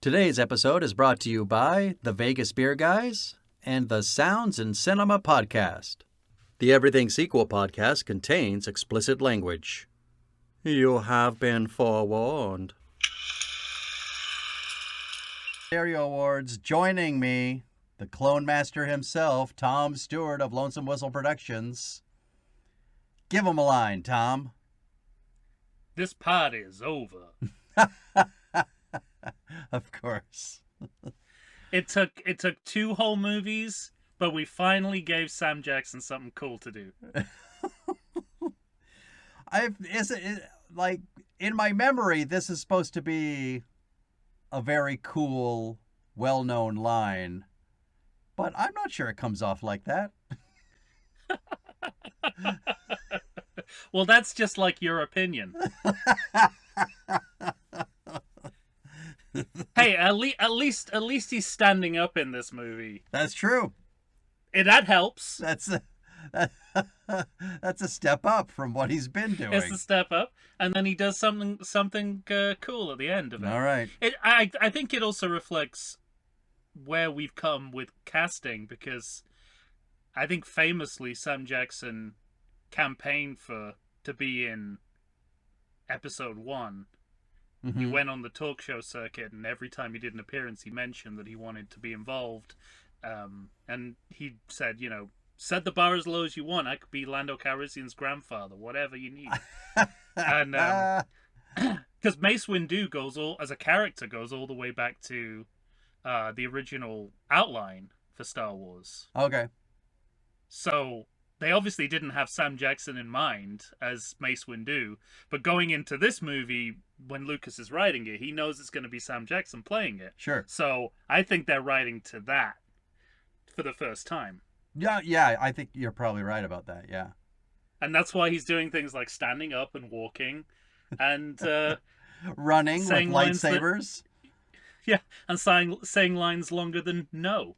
Today's episode is brought to you by the Vegas Beer Guys and the Sounds in Cinema podcast. The Everything Sequel podcast contains explicit language. You have been forewarned. Stereo Awards, joining me, the Clone Master himself, Tom Stewart of Lonesome Whistle Productions. Give him a line, Tom. This party is over. Of course. It took 2 whole movies, but we finally gave Sam Jackson something cool to do. Like in my memory, this is supposed to be a very cool, well-known line, but I'm not sure it comes off like that. Well, that's just like your opinion. Hey, at least he's standing up in this movie. That's true. That helps. That's a step up from what he's been doing. It's a step up, and then he does something cool at the end of it. All right. I think it also reflects where we've come with casting, because I think famously Sam Jackson campaigned to be in episode 1. Mm-hmm. He went on the talk show circuit, and every time he did an appearance, he mentioned that he wanted to be involved. And he said, set the bar as low as you want. I could be Lando Calrissian's grandfather, whatever you need. And because Mace Windu as a character goes all the way back to the original outline for Star Wars. Okay. So they obviously didn't have Sam Jackson in mind as Mace Windu, but going into this movie, when Lucas is writing it, he knows it's going to be Sam Jackson playing it. Sure. So I think they're writing to that for the first time. Yeah, I think you're probably right about that, yeah. And that's why he's doing things like standing up and walking and running with lightsabers. And saying lines longer than no.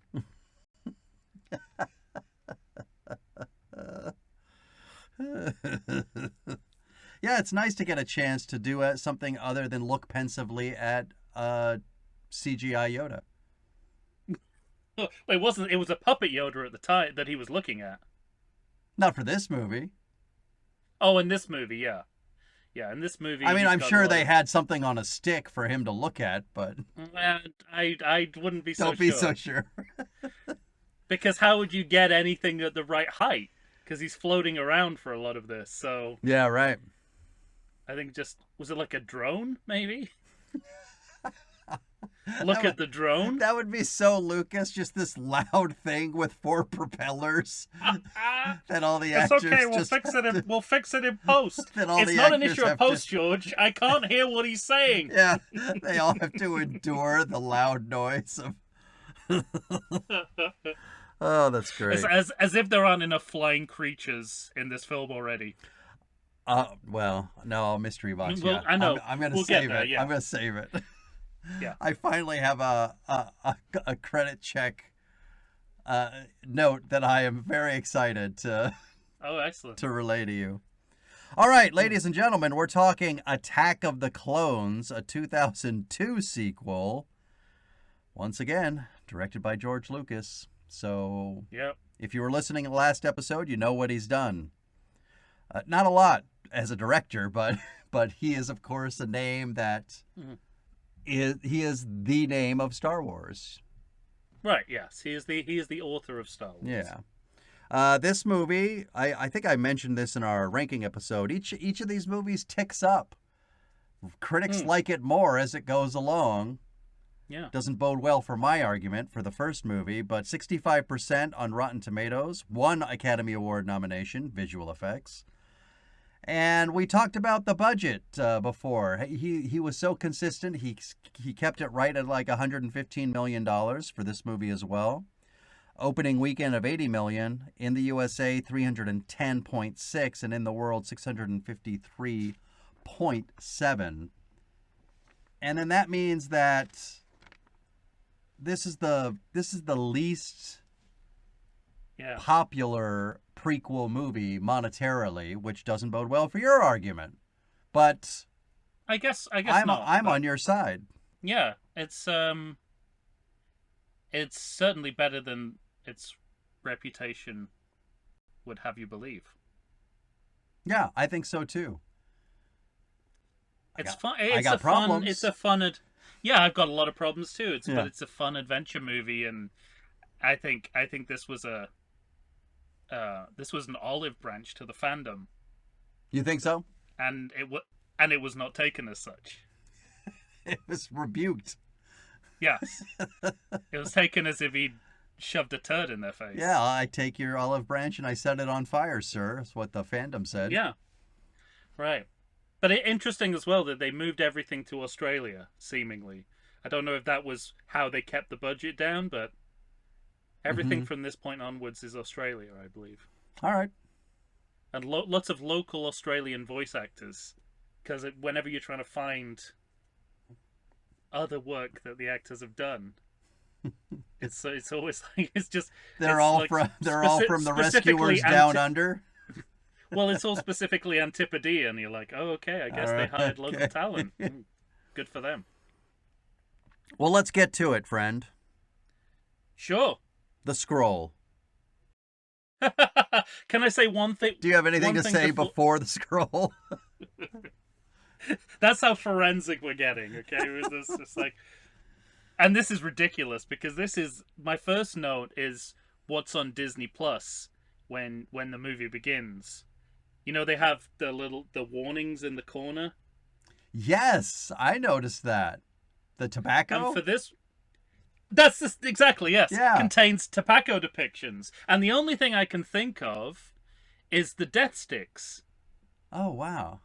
Yeah, it's nice to get a chance to do something other than look pensively at CGI Yoda. Well, it wasn't. It was a puppet Yoda at the time that he was looking at. Not for this movie. Oh, in this movie, yeah. Yeah, in this movie... I mean, I'm sure they had something on a stick for him to look at, but... I wouldn't be so sure. Don't be so sure. Because how would you get anything at the right height? Because he's floating around for a lot of this, so... Yeah, right. I think was it like a drone, maybe? Look at the drone? That would be so Lucas, just this loud thing with 4 propellers. That all the actors... It's okay, we'll fix it in post. It's not an issue of post, George. I can't hear what he's saying. Yeah, they all have to endure the loud noise of... Oh, that's great. As if there aren't enough flying creatures in this film already. Well, no, mystery box. Well, yeah. I know. I'm gonna save it. Yeah. I'm gonna save it. Yeah. I finally have a credit check note that I am very excited to. Oh, excellent. To relay to you. All right, ladies and gentlemen, we're talking Attack of the Clones, a 2002 sequel. Once again, directed by George Lucas. So, yep. If you were listening to the last episode, you know what he's done. Not a lot as a director, but he is, of course, a name that he is the name of Star Wars. Right. Yes, he is the author of Star Wars. Yeah. This movie, I think I mentioned this in our ranking episode. Each of these movies ticks up. Critics like it more as it goes along. Yeah. Doesn't bode well for my argument for the first movie, but 65% on Rotten Tomatoes, 1 Academy Award nomination, visual effects. And we talked about the budget before. He was so consistent. He kept it right at like $115 million for this movie as well. Opening weekend of $80 million. In the USA, 310.6, and in the world, 653.7. And then that means that this is the least popular prequel movie monetarily, which doesn't bode well for your argument. But I guess I'm not, on your side. Yeah, It's it's certainly better than its reputation would have you believe. Yeah, I think so too. It's fun. I got problems. It's a fun. Yeah, I've got a lot of problems too. Yeah. But it's a fun adventure movie, and I think this was an olive branch to the fandom, You think so? and it was not taken as such. It was rebuked. Yes, it was taken as if he'd shoved a turd in their face. Yeah, I take your olive branch and I set it on fire, sir. That's what the fandom said. Yeah, right. But interesting as well that they moved everything to Australia, seemingly. I don't know if that was how they kept the budget down, but everything from this point onwards is Australia, I believe. All right. And lots of local Australian voice actors, because whenever you're trying to find other work that the actors have done, it's always like it's just they're all like from the Rescuers Down Under. Well, it's all specifically Antipodean. You're like, oh, okay, I guess they hired local talent. Good for them. Well, let's get to it, friend. Sure. The scroll. Can I say one thing? Do you have anything to say before the scroll? That's how forensic we're getting, okay? It's just like, and this is ridiculous because this is my first note is what's on Disney Plus when the movie begins. You know, they have the warnings in the corner. Yes, I noticed that. The tobacco? And for this, that's exactly, yes. Yeah. Contains tobacco depictions. And the only thing I can think of is the death sticks. Oh, wow.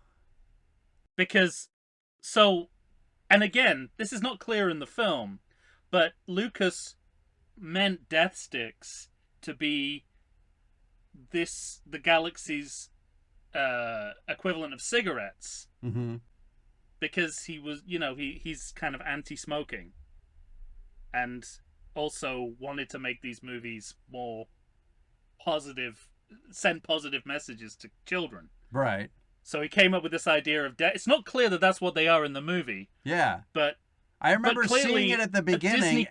Because, and again, this is not clear in the film, but Lucas meant death sticks to be the galaxy's equivalent of cigarettes. Mm-hmm. Because he was, he's kind of anti-smoking. And also wanted to make these movies more positive, send positive messages to children. Right. So he came up with this idea of death. It's not clear that that's what they are in the movie. Yeah. But I remember seeing it at the beginning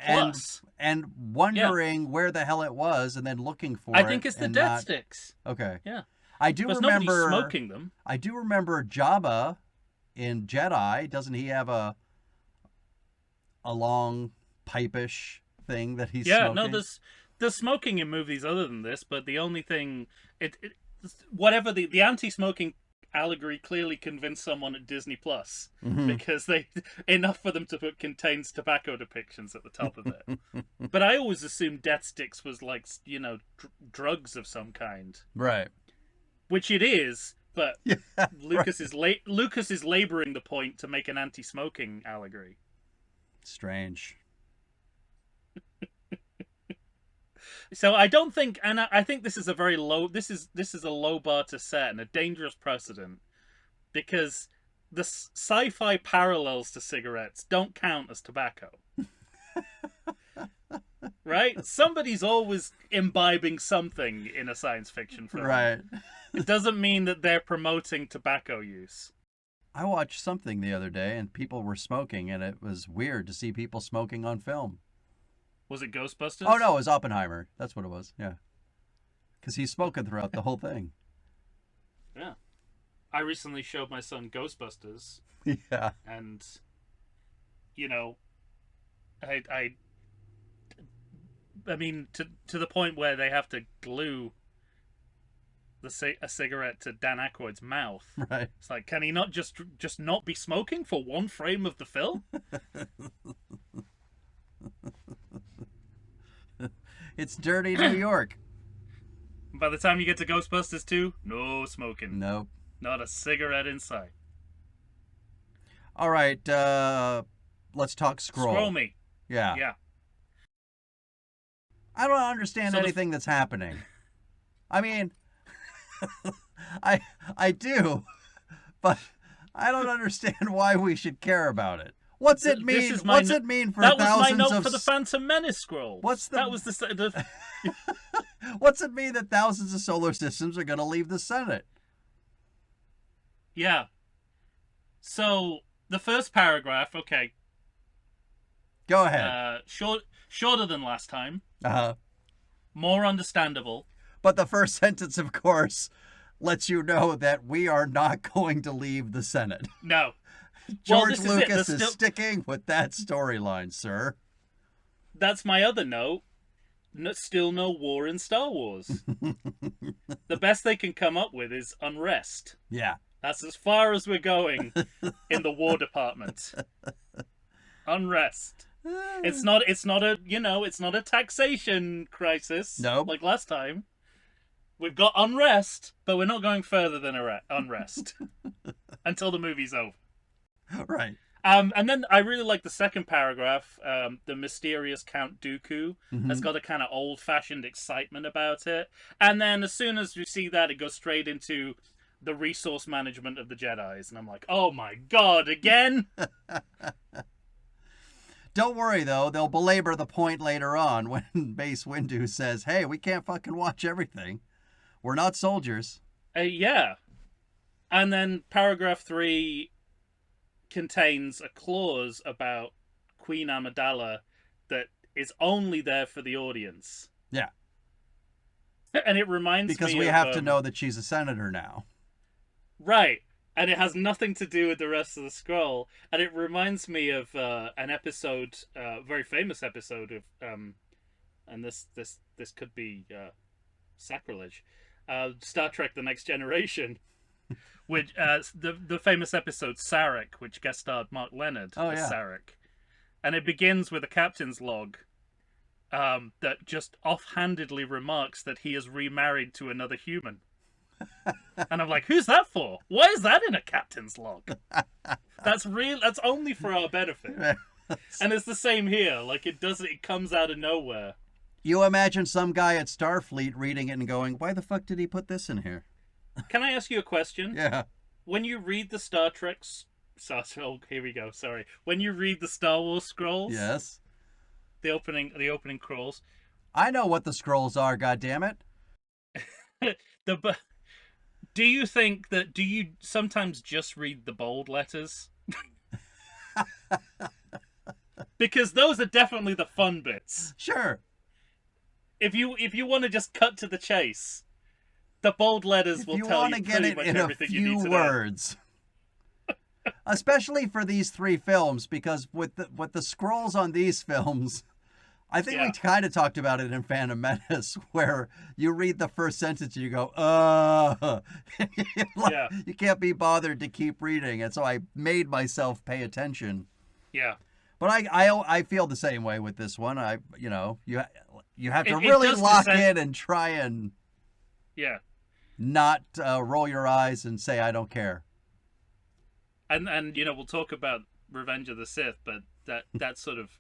and wondering where the hell it was and then looking for it. I think it's the death sticks. Okay. Yeah. I do remember smoking them. I do remember Jabba in Jedi. Doesn't he have a long pipe-ish thing that he's smoking? Yeah, no, there's smoking in movies other than this, but the only thing whatever the anti-smoking allegory clearly convinced someone at Disney Plus because they enough for them to put contains tobacco depictions at the top of it. But I always assumed death sticks was like drugs of some kind, right? Which it is, but Lucas is laboring the point to make an anti-smoking allegory. Strange. So I don't think, and I think this is a very low. This is a low bar to set and a dangerous precedent, because the sci-fi parallels to cigarettes don't count as tobacco. Right? Somebody's always imbibing something in a science fiction film. Right. It doesn't mean that they're promoting tobacco use. I watched something the other day and people were smoking, and it was weird to see people smoking on film. Was it Ghostbusters? Oh, no, it was Oppenheimer. That's what it was, yeah. Because he's smoking throughout the whole thing. Yeah. I recently showed my son Ghostbusters. Yeah. And, I mean, to the point where they have to glue a cigarette to Dan Aykroyd's mouth. Right. It's like, can he not just not be smoking for one frame of the film? It's dirty New York. By the time you get to Ghostbusters 2, no smoking. Nope. Not a cigarette in sight. All right, let's talk Scroll. Scroll me. Yeah. Yeah. I don't understand anything that's happening. I mean, I do, but I don't understand why we should care about it. What's it mean? What's it mean for thousands of... That was my note for the Phantom Menace scroll. That was the... What's it mean that thousands of solar systems are going to leave the Senate? Yeah. So, the first paragraph, okay. Go ahead. Shorter than last time. Uh-huh. More understandable. But the first sentence, of course, lets you know that we are not going to leave the Senate. No. George Lucas is sticking with that storyline, sir. That's my other note. Still no war in Star Wars. The best they can come up with is unrest. Yeah. That's as far as we're going in the War Department. Unrest. It's not a taxation crisis. No. Like last time. We've got unrest, but we're not going further than unrest until the movie's over. Right. And then I really like the second paragraph. The mysterious Count Dooku has got a kind of old-fashioned excitement about it. And then as soon as we see that, it goes straight into the resource management of the Jedis. And I'm like, oh my god, again? Don't worry, though. They'll belabor the point later on when Mace Windu says, hey, we can't fucking watch everything. We're not soldiers. Yeah. And then paragraph 3 contains a clause about Queen Amidala that is only there for the audience. Yeah. And it reminds me because we have to know that she's a senator now. Right. And it has nothing to do with the rest of the scroll. And it reminds me of an episode, very famous episode of, and this could be sacrilege, Star Trek: The Next Generation. Which the famous episode Sarek, which guest starred Mark Leonard as Sarek, and it begins with a captain's log that just offhandedly remarks that he is remarried to another human, and I'm like, who's that for? Why is that in a captain's log? That's real. That's only for our benefit. And it's the same here. Like it comes out of nowhere. You imagine some guy at Starfleet reading it and going, "Why the fuck did he put this in here?" Can I ask you a question? Yeah. When you read the Star Trek... Oh, here we go, sorry. When you read the Star Wars scrolls... Yes. The opening scrolls... I know what the scrolls are, goddammit. Do you think that... Do you sometimes just read the bold letters? Because those are definitely the fun bits. Sure. If you want to just cut to the chase... The bold letters will tell you pretty much everything you need to know. In a few words. Especially for these 3 films, because with the scrolls on these films, I think we kind of talked about it in Phantom Menace, where you read the first sentence and you go, you can't be bothered to keep reading, and so I made myself pay attention. Yeah. But I feel the same way with this one. You have to really lock in and try and not roll your eyes and say I don't care. And we'll talk about Revenge of the Sith, but that sort of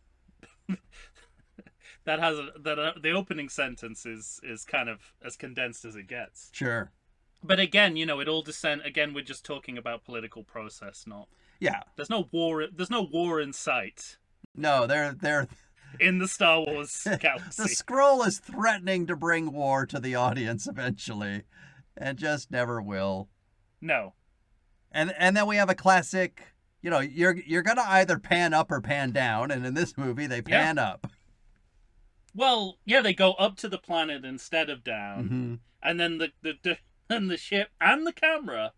the opening sentence is kind of as condensed as it gets. Sure. But again, it all again, we're just talking about political process, not. Yeah. There's no war in sight. No, they're in the Star Wars galaxy. The scroll is threatening to bring war to the audience eventually, and just never will. No. And then we have a classic, you're gonna either pan up or pan down, and in this movie they pan up. Well, yeah, they go up to the planet instead of down, and then the ship and the camera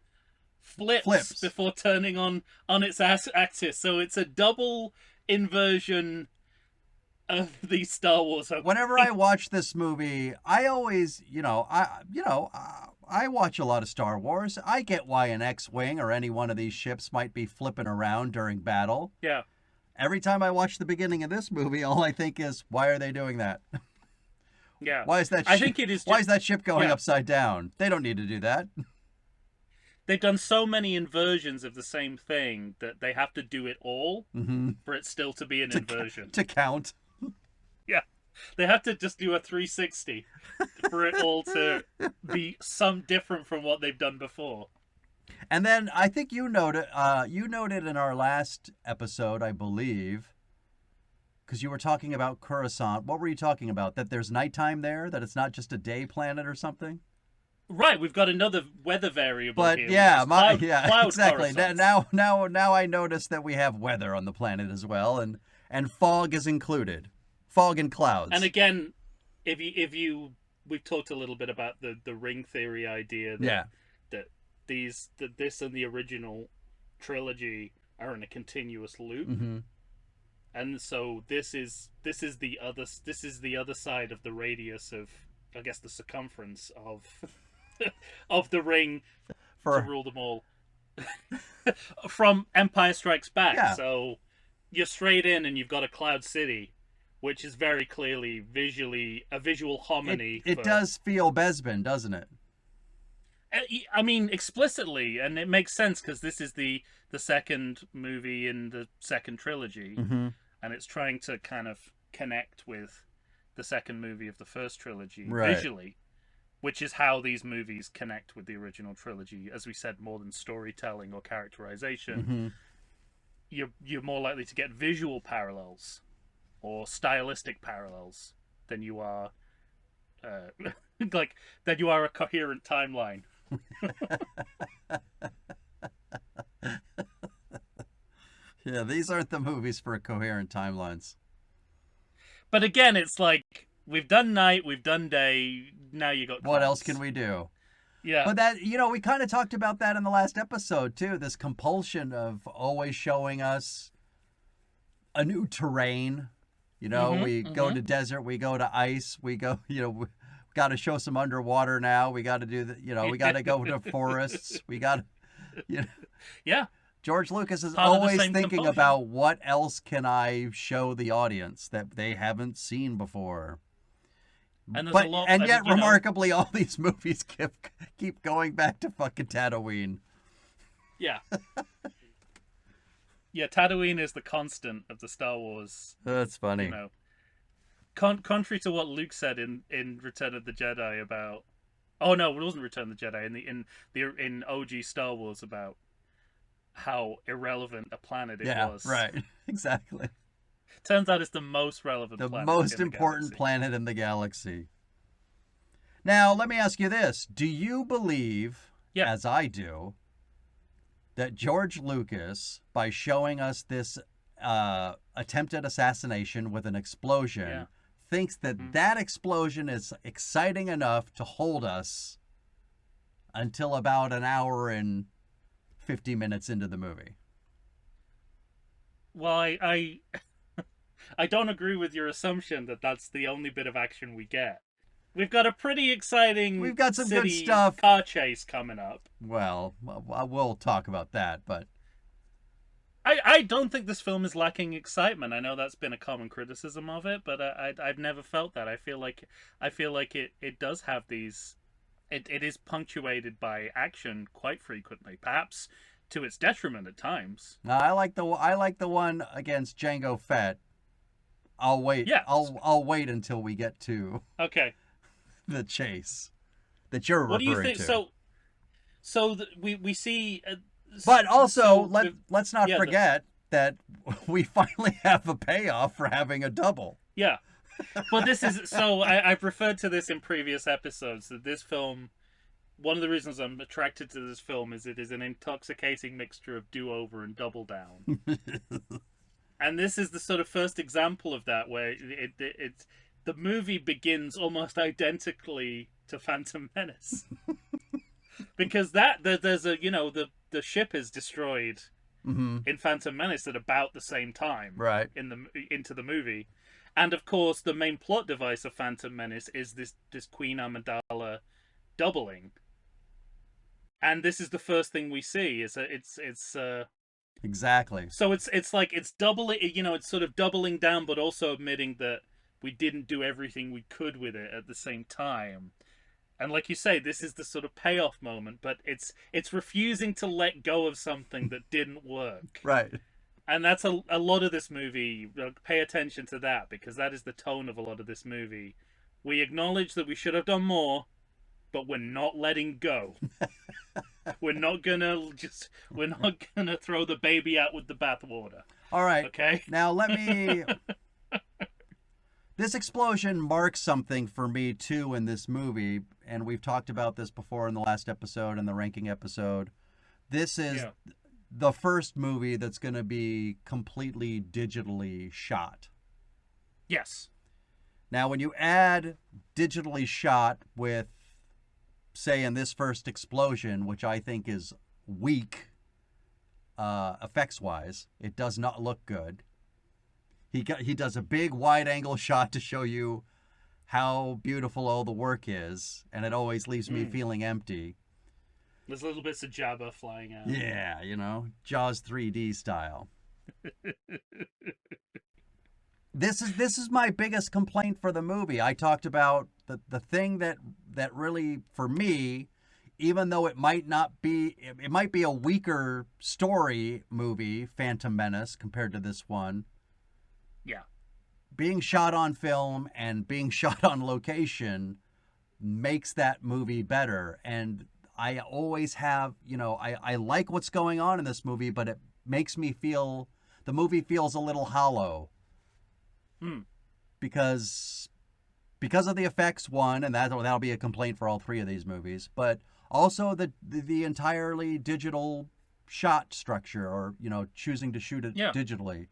flips before turning on its axis. So it's a double inversion of the Star Wars. Whenever I watch this movie, I always, I watch a lot of Star Wars. I get why an X-Wing or any one of these ships might be flipping around during battle. Yeah. Every time I watch the beginning of this movie, all I think is, why are they doing that? Yeah. Why is that? Why is that ship going upside down? They don't need to do that. They've done so many inversions of the same thing that they have to do it all for it still to be an inversion. To count. Yeah. They have to just do a 360 for it all to be some different from what they've done before. And then I think you noted in our last episode, I believe, because you were talking about Coruscant. What were you talking about? That there's nighttime there? That it's not just a day planet or something? Right, we've got another weather variable here. But cloud exactly. Coruscant. Now I notice that we have weather on the planet as well, and and fog is included. Fog and clouds. And again, we've talked a little bit about the ring theory idea that that this and the original trilogy are in a continuous loop. Mm-hmm. And so this is the other side of the radius of, I guess, the circumference of of the ring to rule them all from Empire Strikes Back. Yeah. So you're straight in and you've got a Cloud City, which is very clearly visually a visual hominy. It does feel Bespin, doesn't it? I mean, explicitly, and it makes sense because this is the second movie in the second trilogy, mm-hmm. and it's trying to kind of connect with the second movie of the first trilogy visually, which is how these movies connect with the original trilogy. As we said, more than storytelling or characterization, mm-hmm. you're more likely to get visual parallels or stylistic parallels than you are than you are a coherent timeline. Yeah, these aren't the movies for coherent timelines. But again, it's like, we've done night, we've done day, now you got clouds. What else can we do? Yeah. But that, we kind of talked about that in the last episode too, this compulsion of always showing us a new terrain. We go to desert, we go to ice, we go, we got to show some underwater now. We got to do we got to go to forests. We got to, Yeah. George Lucas is Part of the always same thinking compulsion. about what else can I show the audience that they haven't seen before. And there's a lot, and yet, remarkably, all these movies keep going back to fucking Tatooine. Yeah. Yeah, Tatooine is the constant of the Star Wars. That's funny. Contrary to what Luke said in Return of the Jedi about, oh no, it wasn't Return of the Jedi, in OG Star Wars about how irrelevant a planet it was. Yeah, right. Exactly. Turns out it's the most relevant the planet. Most important planet in the galaxy. Now, let me ask you this. Do you believe, as I do, that George Lucas, by showing us this attempted assassination with an explosion, thinks that that explosion is exciting enough to hold us until about an hour and 50 minutes into the movie? Well, I don't agree with your assumption that that's the only bit of action we get. We've got a pretty exciting We've got some city good stuff. Car chase coming up. Well, we'll talk about that, but I don't think this film is lacking excitement. I know that's been a common criticism of it, but I've never felt that. I feel like it does have these. It is punctuated by action quite frequently, perhaps to its detriment at times. I like the one against Jango Fett. I'll wait. Yeah. I'll wait until we get to the chase that you're what referring do you think? to. So we see. But also, let's not forget that we finally have a payoff for having a double. Yeah. Well, this is so. I've referred to this in previous episodes that this film. One of the reasons I'm attracted to this film is it is an intoxicating mixture of do-over and double down. And this is the sort of first example of that, where the movie begins almost identically to Phantom Menace, because there's a the ship is destroyed in Phantom Menace at about the same time, right? Into the movie, and of course the main plot device of Phantom Menace is this Queen Amidala doubling, and this is the first thing we see. It's exactly. So it's like it's doubling, it's sort of doubling down, but also admitting that we didn't do everything we could with it at the same time. And like you say, this is the sort of payoff moment, but it's refusing to let go of something that didn't work. Right. And that's a lot of this movie. Pay attention to that, because that is the tone of a lot of this movie. We acknowledge that we should have done more, but we're not letting go. We're not gonna throw the baby out with the bathwater. All right. Okay. Now let me. This explosion marks something for me too in this movie, and we've talked about this before in the last episode and the ranking episode. This is the first movie that's going to be completely digitally shot. Yes. Now, when you add digitally shot with, say, in this first explosion, which I think is weak effects-wise, it does not look good. He does a big wide-angle shot to show you how beautiful all the work is, and it always leaves me feeling empty. There's little bits of Jabba flying out. Yeah, Jaws 3D style. This is my biggest complaint for the movie. I talked about the thing that really, for me, even though it might be a weaker story movie, Phantom Menace, compared to this one. Yeah. Being shot on film and being shot on location makes that movie better. And I always have, I like what's going on in this movie, but it makes me feel, the movie feels a little hollow. Because of the effects, one, and that'll be a complaint for all three of these movies, but also the entirely digital shot structure, or choosing to shoot it digitally.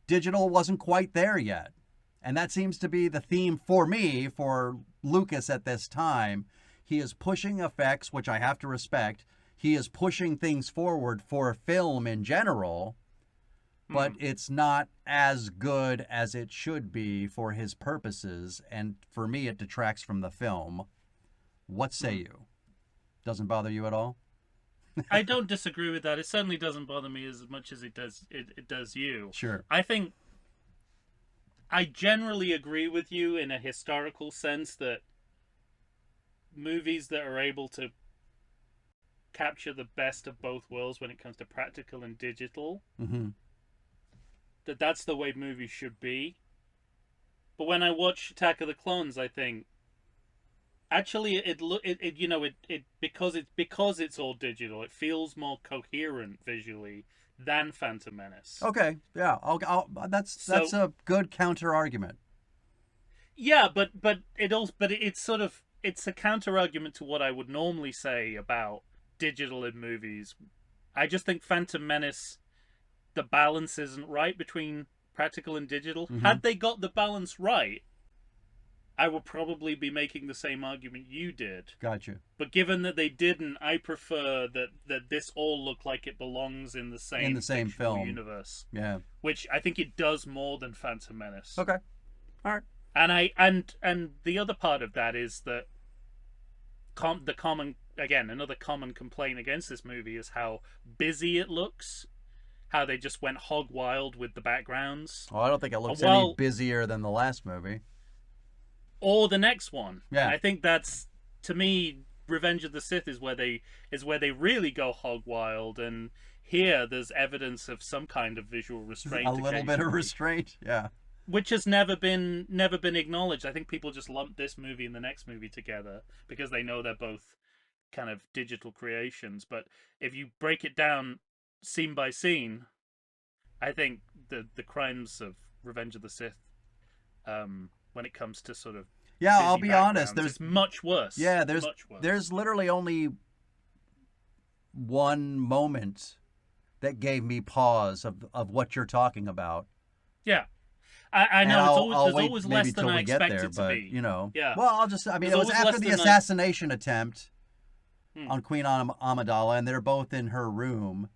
Digital wasn't quite there yet, and that seems to be the theme for me, for Lucas at this time. He is pushing effects, which I have to respect. He is pushing things forward for film in general, but it's not as good as it should be for his purposes, and for me it detracts from the film. What say you? Doesn't bother you at all? I don't disagree with that. It certainly doesn't bother me as much as it does you. Sure. I think I generally agree with you in a historical sense that movies that are able to capture the best of both worlds when it comes to practical and digital, that's the way movies should be. But when I watch Attack of the Clones, I think actually because it's all digital, it feels more coherent visually than Phantom Menace. Okay, yeah, that's a good counter argument. Yeah, but it's a counter argument to what I would normally say about digital in movies. I just think Phantom Menace, the balance isn't right between practical and digital. Had they got the balance right, I would probably be making the same argument you did. Gotcha. But given that they didn't, I prefer that this all look like it belongs in the same film universe. Yeah. Which I think it does more than Phantom Menace. Okay. All right. And the other part of that is that another common complaint against this movie is how busy it looks. How they just went hog wild with the backgrounds. Oh, I don't think it looks any busier than the last movie. Or the next one. Yeah. And I think that's, to me, Revenge of the Sith is where they really go hog wild, and here there's evidence of some kind of visual restraint. A little bit of restraint, yeah. Which has never been acknowledged. I think people just lump this movie and the next movie together because they know they're both kind of digital creations. But if you break it down scene by scene, I think the crimes of Revenge of the Sith, when it comes to sort of I'll be honest, there's much worse. Yeah, there's literally only one moment that gave me pause of what you're talking about. Yeah. I know there's always less than I expect it to be. Yeah. Well, it was after the assassination attempt on Queen Amidala, and they're both in her room.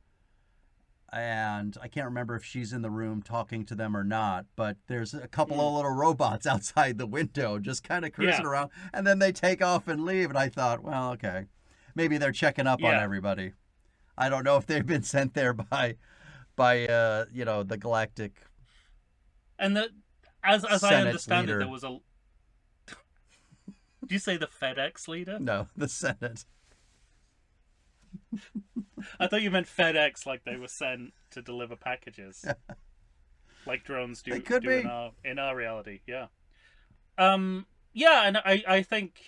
And I can't remember if she's in the room talking to them or not, but there's a couple of little robots outside the window just kind of cruising around, and then they take off and leave, and I thought, well, okay, maybe they're checking up on everybody. I don't know if they've been sent there by the Galactic. And as I understand leader. it, there was a. Did you say the FedEx leader? No, the Senate. I thought you meant FedEx, like they were sent to deliver packages, like drones do. It could be in our reality, yeah. And I think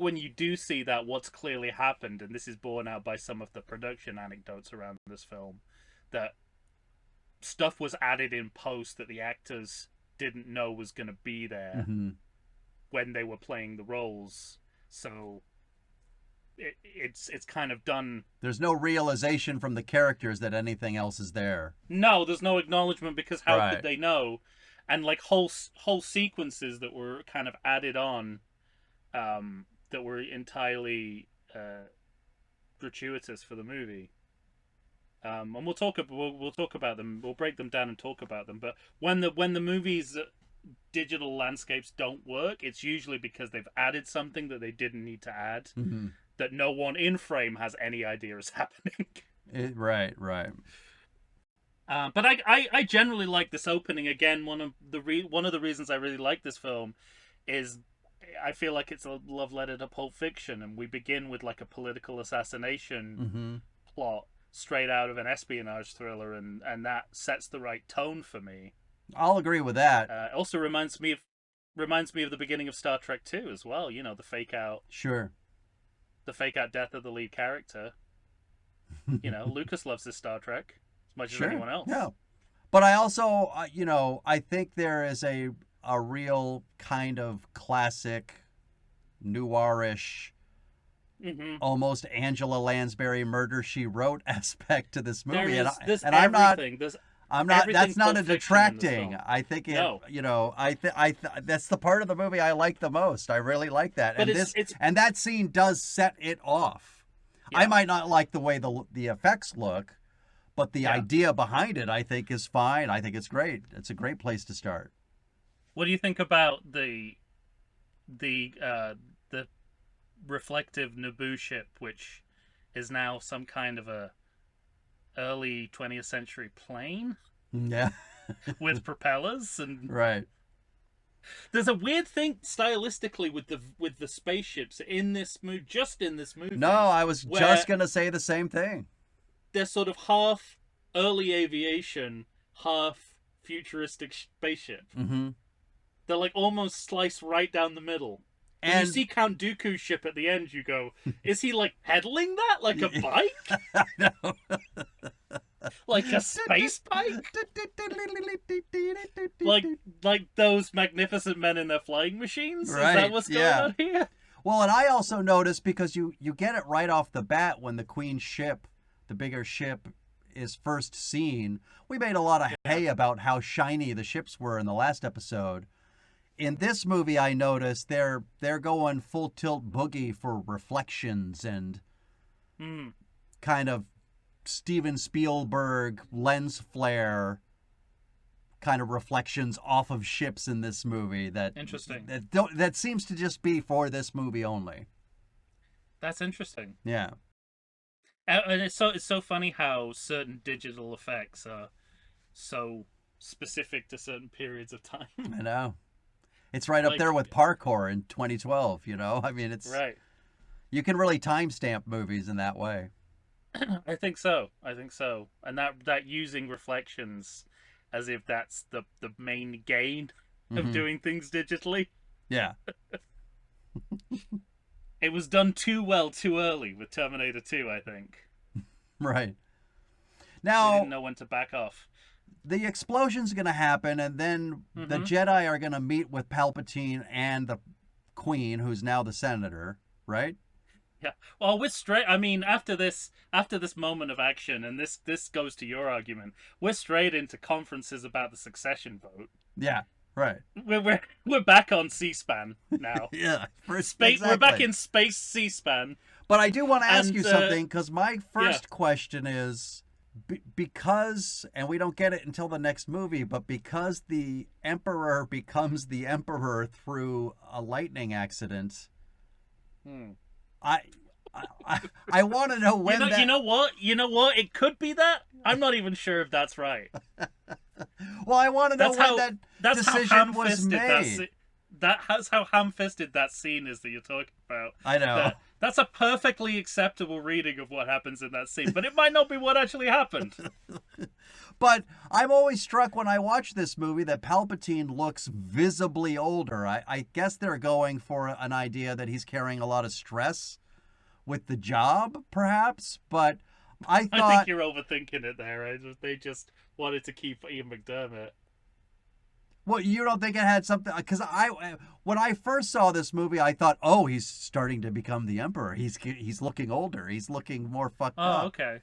when you do see that, what's clearly happened, and this is borne out by some of the production anecdotes around this film, that stuff was added in post that the actors didn't know was going to be there when they were playing the roles. So it's kind of done. There's no realization from the characters that anything else is there. No, there's no acknowledgement because how could Right. they know? And like whole sequences that were kind of added on, that were entirely gratuitous for the movie. And we'll talk about them. We'll break them down and talk about them. But when the movie's digital landscapes don't work, it's usually because they've added something that they didn't need to add, Mm-hmm. that no one in frame has any idea is happening. Right, right. But I generally like this opening. Again, one of the reasons I really like this film is I feel like it's a love letter to Pulp Fiction, and we begin with like a political assassination Mm-hmm. plot straight out of an espionage thriller, and that sets the right tone for me. I'll agree with that. It also reminds me of the beginning of Star Trek 2 as well. You know, Sure. the fake out death of the lead character. You know, Lucas loves his Star Trek as much Sure. as anyone else. Yeah. But I also, I think there is a real kind of classic, noirish, Mm-hmm. almost Angela Lansbury Murder She Wrote aspect to this movie, There's and I'm not. everything. There's I'm not. everything That's not Pulp a Fiction in this detracting. film. I think it. No. That's the part of the movie I like the most. I really like that. But And it's and that scene does set it off. I Yeah. might not like the way the effects look, but the Yeah. idea behind it, I think, is fine. I think it's great. It's a great place to start. What do you think about the reflective Naboo ship, which is now some kind of a early 20th century plane Yeah. with propellers? And Right. there's a weird thing stylistically with the spaceships in this movie. Just in this movie, No, I was where just gonna say the same thing. they're sort of half early aviation, half futuristic spaceship. Mm-hmm. They're like almost sliced right down the middle. When And you see Count Dooku's ship at the end, you go, is he like pedaling that like a bike? no. Like a space bike? Like those magnificent men in their flying machines? Is Right, that what's going yeah. on here? Well, and I also noticed because you get it right off the bat when the Queen's ship, the bigger ship, is first seen. We made a lot of hay about how shiny the ships were in the last episode. In this movie, I noticed they're going full tilt boogie for reflections and kind of Steven Spielberg lens flare kind of reflections off of ships in this movie Interesting. that seems to just be for this movie only. That's interesting. Yeah. And it's so funny how certain digital effects are so specific to certain periods of time. I know. It's right up Like- there with parkour in 2012, I mean, it's Right. you can really timestamp movies in that way. I think so. And that using reflections as if that's the main gain of Mhm. doing things digitally. Yeah. It was done too well too early with Terminator 2, I think. Right. They Now, didn't know when to back off. the explosion's going to happen, and then the Jedi are going to meet with Palpatine and the Queen, who's now the Senator, right? Yeah. Well, we're straight. I mean, after this moment of action, and this goes to your argument, we're straight into conferences about the succession vote. Yeah, right. We're back on C-SPAN now. Yeah. Space. We're back Exactly. in space C-SPAN. But I do want to ask And, you something, because my first question is, because, and we don't get it until the next movie, but because the Emperor becomes the Emperor through a lightning accident, I want to know when You know what? It could be that. I'm not even sure if that's right. Well, I want to know That's when that That's how decision was ham-fisted made. that's how ham-fisted that scene is that you're talking about. I know. That's a perfectly acceptable reading of what happens in that scene, but it might not be what actually happened. But I'm always struck when I watch this movie that Palpatine looks visibly older. I guess they're going for an idea that he's carrying a lot of stress with the job, perhaps. But I I thought, think you're overthinking it there. They just wanted to keep Ian McDermott. Well, you don't think it had something? Because when I first saw this movie, I thought, oh, he's starting to become the emperor. He's looking older. He's looking more fucked Oh, up. okay.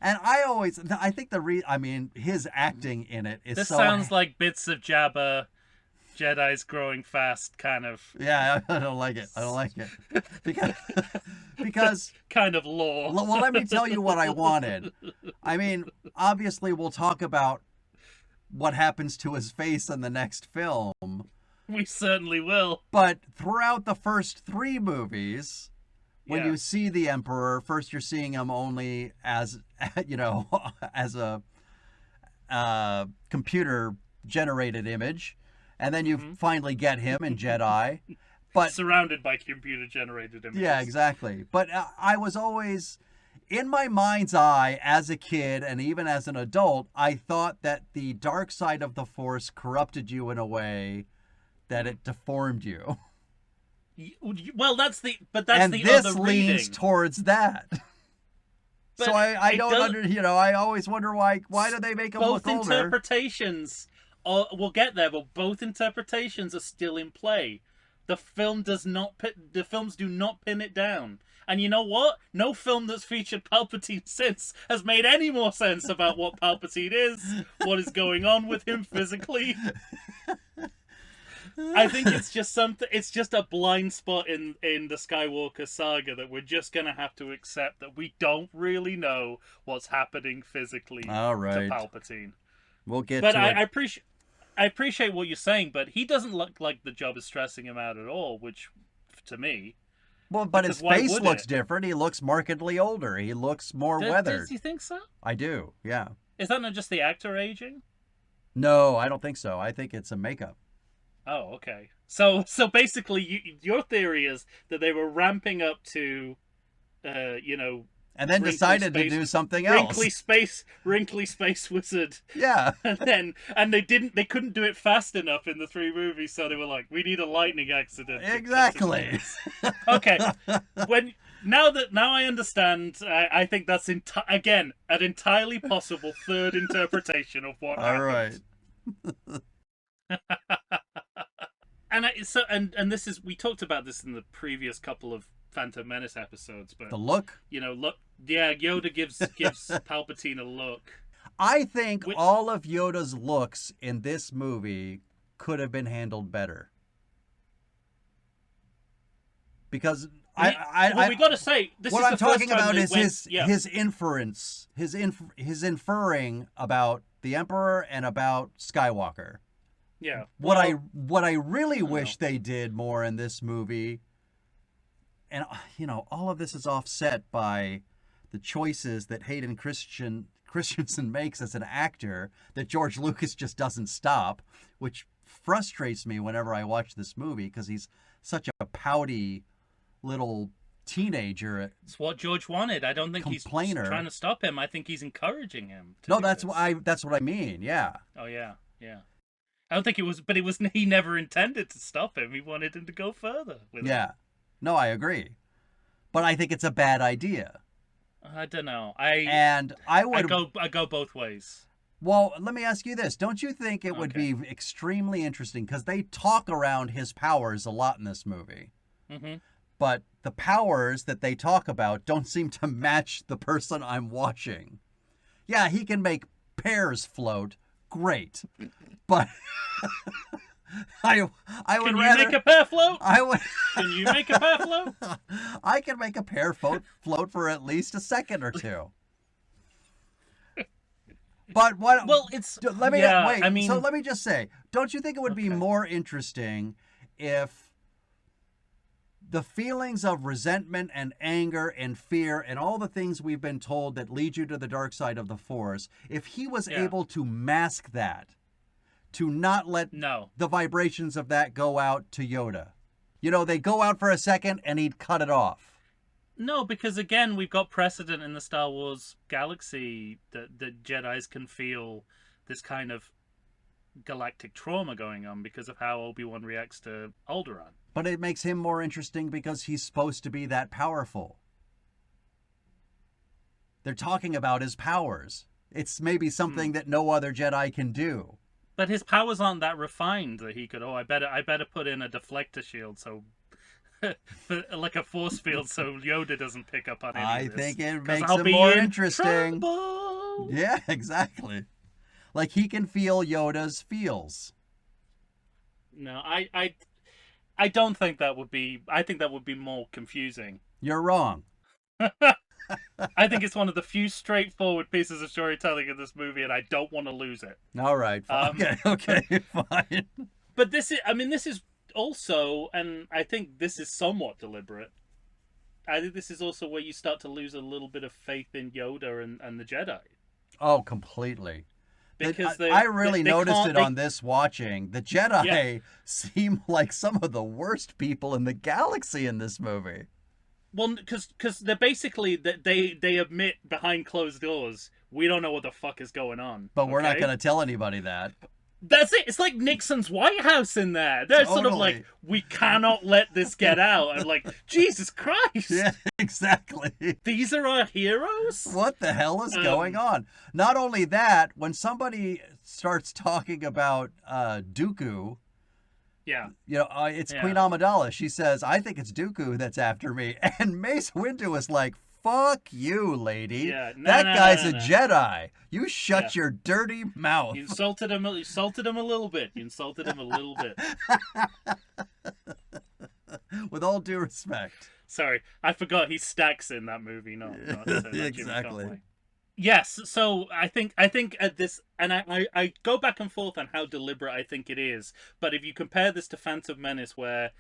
And I think I mean, his acting in it is This so. sounds like bits of Jabba, Jedi's growing fast kind of Yeah, I don't like it. I don't like it because because kind of lore. well, let me tell you what I wanted. I mean, obviously, we'll talk about what happens to his face in the next film. We certainly will. But throughout the first three movies, when Yeah. you see the Emperor, first you're seeing him only as, as a computer generated image, and then you finally get him in Jedi. But Surrounded by computer generated images. yeah, exactly. But I was always, in my mind's eye, as a kid and even as an adult, I thought that the dark side of the Force corrupted you in a way that it deformed you. Well, that's the and the this other leans reading. towards that. But So I it don't doesn't- I always wonder why do they make him both look older? interpretations we'll get there, but both interpretations are still in play. The films do not pin it down. And you know what? No film that's featured Palpatine since has made any more sense about what Palpatine is, what is going on with him physically. I think it's just a blind spot in the Skywalker saga that we're just gonna have to accept that we don't really know what's happening physically All right. to Palpatine. We'll get But to I it. appreciate what you're saying, but he doesn't look like the job is stressing him out at all, which to me. Well, but his because why face would looks it? different. He looks markedly older. He looks more weathered. Does you think so? I do. Yeah. Is that not just the actor aging? No, I don't think so. I think it's a makeup. Oh, okay. So basically, your theory is that they were ramping up to, And then Wrinkly decided to space- do something else. wrinkly space wizard, Yeah. and they couldn't do it fast enough in the three movies, so they were like, we need a lightning accident. to cut Exactly. it. Okay. Now I understand, I think that's again an entirely possible third interpretation of what All happened. right. And this is, we talked about this in the previous couple of Phantom Menace episodes, but The look. look, yeah, Yoda gives Palpatine a look. I think Wh- all of Yoda's looks in this movie could have been handled better. Because we got to say this what is I'm the first talking time about they is went- his inference, his inferring about the Emperor and about Skywalker. yeah. What Well, I really don't wish they did more in this movie, and all of this is offset by the choices that Hayden Christensen makes as an actor that George Lucas just doesn't stop, which frustrates me whenever I watch this movie because he's such a pouty little teenager. it's what George wanted. I don't think Complainer. he's trying to stop him. I think he's encouraging him. To No, do that's this. that's what I mean. Yeah. Oh yeah. I don't think it was, but he never intended to stop him. He wanted him to go further with it. Yeah. No, I agree. But I think it's a bad idea. I don't know. And I would I go both ways. Well, let me ask you this. Don't you think it would Okay. be extremely interesting because they talk around his powers a lot in this movie. Hmm. But the powers that they talk about don't seem to match the person I'm watching. Yeah, he can make pears float. Great. But I would Can you rather make a pear float? I would Can you make a pear float? I can make a pear float for at least a second or two. But what? Well, it's Let me yeah, wait. I mean, So let me just say, don't you think it would be Okay. more interesting if the feelings of resentment and anger and fear and all the things we've been told that lead you to the dark side of the Force, if he was Yeah. able to mask that, to not let no. the vibrations of that go out to Yoda. They go out for a second and he'd cut it off. No, because again, we've got precedent in the Star Wars galaxy that Jedis can feel this kind of galactic trauma going on because of how Obi-Wan reacts to Alderaan. But it makes him more interesting because he's supposed to be that powerful. They're talking about his powers. It's maybe something that no other Jedi can do. But his powers aren't that refined that he could. Oh, I better put in a deflector shield so, like a force field, so Yoda doesn't pick up on any I of this. think it Because makes I'll him be more in interesting. trouble. Yeah, exactly. Like he can feel Yoda's feels. No, I don't think that would be. I think that would be more confusing. You're wrong. I think it's one of the few straightforward pieces of storytelling in this movie, and I don't want to lose it. All right. Okay. Okay. Fine. But this is, I mean, this is also, and I think this is somewhat deliberate. I think this is also where you start to lose a little bit of faith in Yoda and the Jedi. Oh, completely. Because I really noticed it they, on this watching. The Jedi Yeah. seem like some of the worst people in the galaxy in this movie. well, because they're basically they admit behind closed doors we don't know what the fuck is going on. But we're not okay? going to tell anybody that. That's it. It's like Nixon's White House in there. They're sort of Totally. like, we cannot let this get out. And like, Jesus Christ. Yeah, exactly. These are our heroes? What the hell is going on? Not only that, when somebody starts talking about Dooku, Yeah. you know, it's Yeah. Queen Amidala. She says, I think it's Dooku that's after me. And Mace Windu is like, fuck you, lady. Yeah. No, that no, guy's no, a no. Jedi. You shut Yeah. your dirty mouth. You insulted him a little bit. You insulted him a little bit. With all due respect. Sorry. I forgot he stacks in that movie. No, Exactly. Yes, so I think at this, and I go back and forth on how deliberate I think it is, but if you compare this to Phantom Menace, where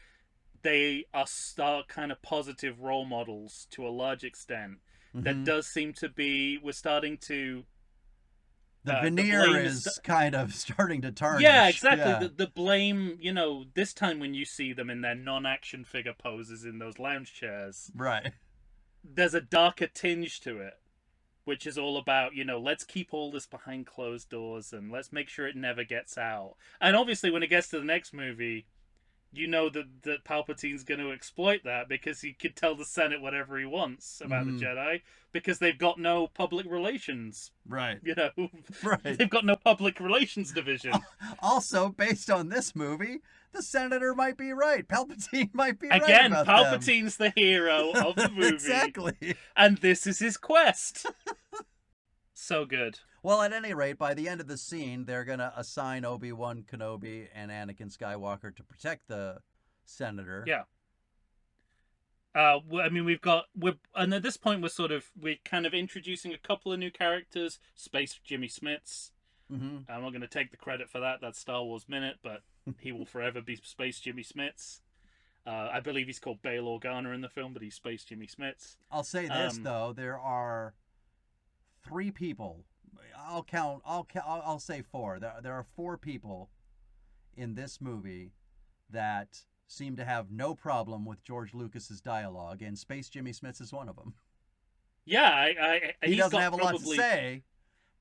they are kind of positive role models to a large extent, that Mhm. does seem to be, we're starting to... The the veneer blame is kind of starting to tarnish. Yeah, exactly. Yeah. The blame, you know, this time when you see them in their non-action figure poses in those lounge chairs, Right. there's a darker tinge to it, which is all about, you know, let's keep all this behind closed doors and let's make sure it never gets out. And obviously, when it gets to the next movie, you know that Palpatine's going to exploit that because he could tell the Senate whatever he wants about the Jedi because they've got no public relations. Right. You know, Right. they've got no public relations division. Also, based on this movie, the senator might be right. Palpatine might be right Again, about Palpatine's the hero of the them. movie. Exactly. And this is his quest. So good. Well, at any rate, by the end of the scene, they're going to assign Obi-Wan Kenobi and Anakin Skywalker to protect the senator. Yeah. I mean, and at this point we're kind of introducing a couple of new characters. Space Jimmy Smits. Mm-hmm. I'm not going to take the credit for that. That's Star Wars Minute, but he will forever be Space Jimmy Smits. I believe he's called Bail Organa in the film, but he's Space Jimmy Smits. I'll say this though: there are 3 people. I'll say 4. There are 4 people in this movie that seem to have no problem with George Lucas's dialogue, and Space Jimmy Smits is one of them. Yeah, He doesn't have a lot to say,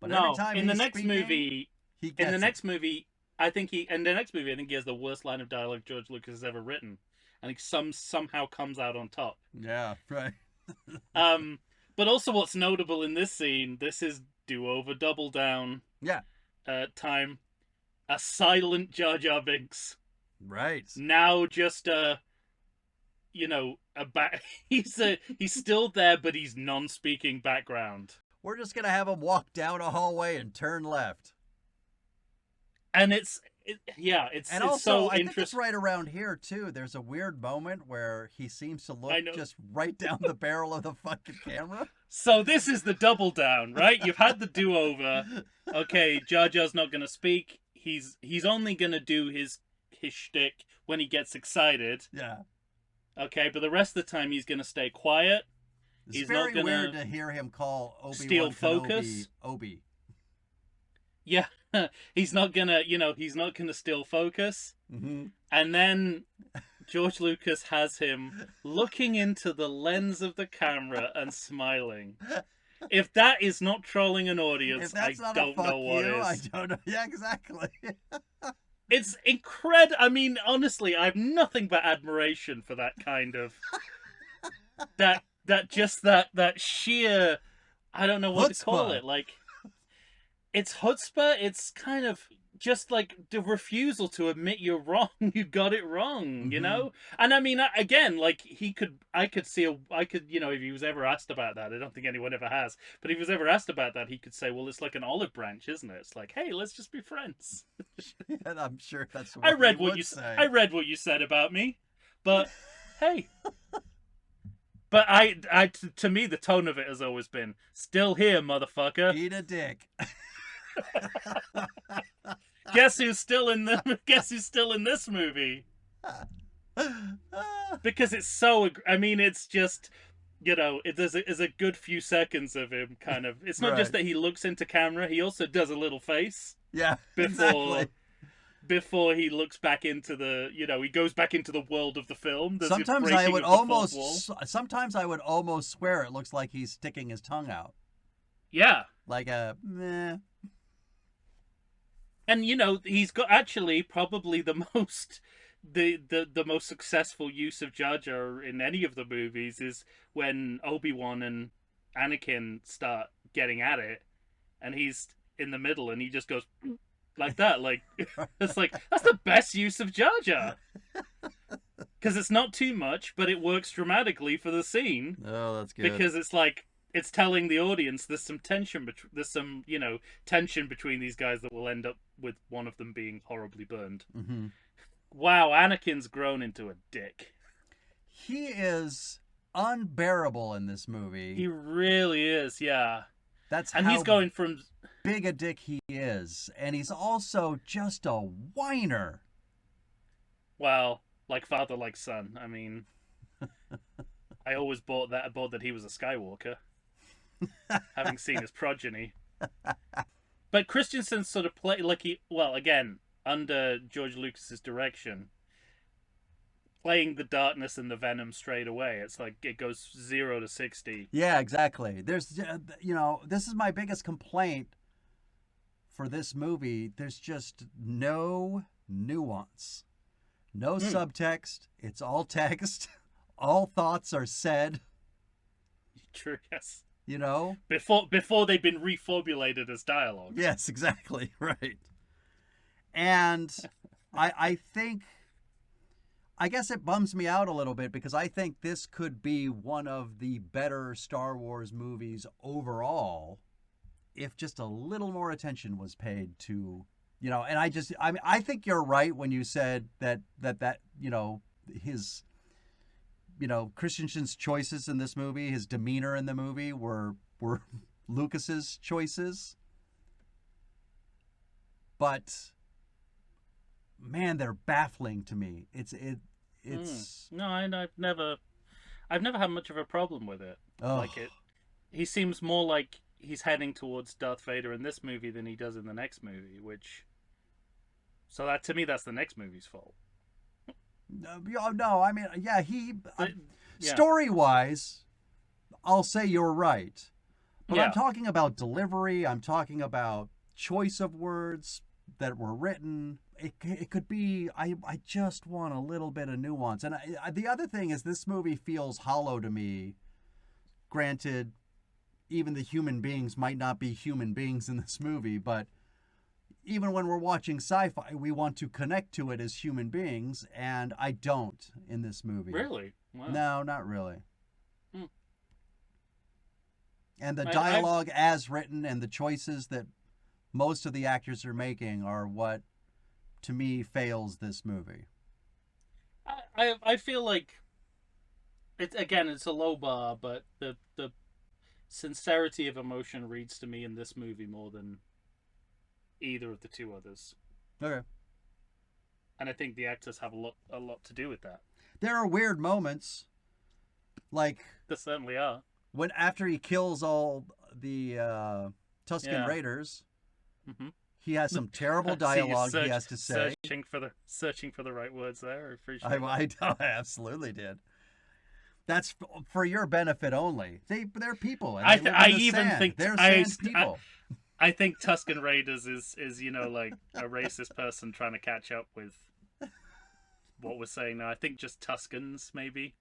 but every time in the he's next speaking, movie, he gets in the it. next movie, I think he has the worst line of dialogue George Lucas has ever written, and he somehow comes out on top. Yeah, right. But also what's notable in this scene, this is do-over double down. Yeah. Time, a silent Jar Jar Binks. Right. Now just he's still there, but he's non-speaking background. We're just gonna have him walk down a hallway and turn left. And it's Also, so I think it's interesting. right around here too. There's a weird moment where he seems to look I know. just right down the barrel of the fucking camera. So this is the double down, right? You've had the do-over. Okay, Jar Jar's not gonna speak. He's only gonna do his shtick when he gets excited. Yeah. Okay, but the rest of the time he's gonna stay quiet. It's He's very not gonna weird to hear him call Obi-Wan steal Kenobi focus. Obi. Yeah, he's not gonna steal focus. Mm-hmm. And then George Lucas has him looking into the lens of the camera and smiling. If that is not trolling an audience, If that's I not don't a fuck know what you, is. I don't know. Yeah, exactly. It's incredible. I mean, honestly, I have nothing but admiration for that kind of that sheer, I don't know what to call Chutzpah. it. Like, it's chutzpah. It's kind of just like the refusal to admit you're wrong. You got it wrong, you Mm-hmm. know. And I mean, again, like I could see I could, you know, if he was ever asked about that, I don't think anyone ever has, but if he was ever asked about that, he could say, well, it's like an olive branch, isn't it? It's like, hey, let's just be friends. And I'm sure that's I what he read what would say. I read what you said about me, but hey. But to me, the tone of it has always been still here, motherfucker. Eat a dick. Guess who's still in the? Guess who's still in this movie? Because it's so. I mean, it's just, you know, there's a good few seconds of him kind of. It's not just Right. that he looks into camera; he also does a little face Yeah, before exactly. before he looks back into the. You know, he goes back into the world of the film. There's this Sometimes I breaking would of the fourth wall. almost. Sometimes I would almost swear it looks like he's sticking his tongue out, Yeah. like a meh. And you know, he's got actually probably the most the most successful use of Jar Jar in any of the movies is when Obi-Wan and Anakin start getting at it, and he's in the middle and he just goes like that. Like it's like that's the best use of Jar Jar. Because it's not too much, but it works dramatically for the scene. Oh, that's good. Because it's like it's telling the audience there's some tension there's some, you know, tension between these guys that will end up with one of them being horribly burned. Mm-hmm. Wow, Anakin's grown into a dick. He is unbearable in this movie. He really is, yeah. That's And how he's going from big a dick he is, and he's also just a whiner. well, like father, like son. I mean, I always bought that he was a Skywalker, having seen his progeny. But Christensen sort of play like again under George Lucas's direction, playing the darkness and the venom straight away. It's like it goes 0 to 60. Yeah, exactly. There's, you know, this is my biggest complaint for this movie. There's just no nuance, no subtext. It's all text. All thoughts are said. True, yes. You know. Before they've been reformulated as dialogue. Yes, exactly. Right. And I think, I guess it bums me out a little bit because I think this could be one of the better Star Wars movies overall if just a little more attention was paid to, you know, and I mean, I think you're right when you said that, you know, his, you know, Christensen's choices in this movie, his demeanor in the movie were Lucas's choices. But man, they're baffling to me. It's No, I've never had much of a problem with it. oh. Like it, he seems more like he's heading towards Darth Vader in this movie than he does in the next movie, which. So that to me, that's the next movie's fault. No, I mean, yeah, Yeah. story-wise, I'll say you're right. But Yeah. I'm talking about delivery. I'm talking about choice of words that were written. It could be, I just want a little bit of nuance. And the other thing is this movie feels hollow to me. Granted, even the human beings might not be human beings in this movie, but even when we're watching sci-fi, we want to connect to it as human beings, and I don't in this movie. Really? Wow. No, not really. Hmm. And the dialogue as written and the choices that most of the actors are making are what, to me, fails this movie. I feel like it's a low bar, but the sincerity of emotion reads to me in this movie more than either of the two others. Okay. And I think the actors have a lot to do with that. There are weird moments, like There certainly are. when after he kills all the Tusken Raiders, Mm-hmm. he has some terrible dialogue he has to say. Searching for the right words there. I appreciate I absolutely did. That's for your benefit only. They're people. And they live in the sand. They're sand people. I think Tusken Raiders is you know, like a racist person trying to catch up with what we're saying now. I think just Tuscans, maybe.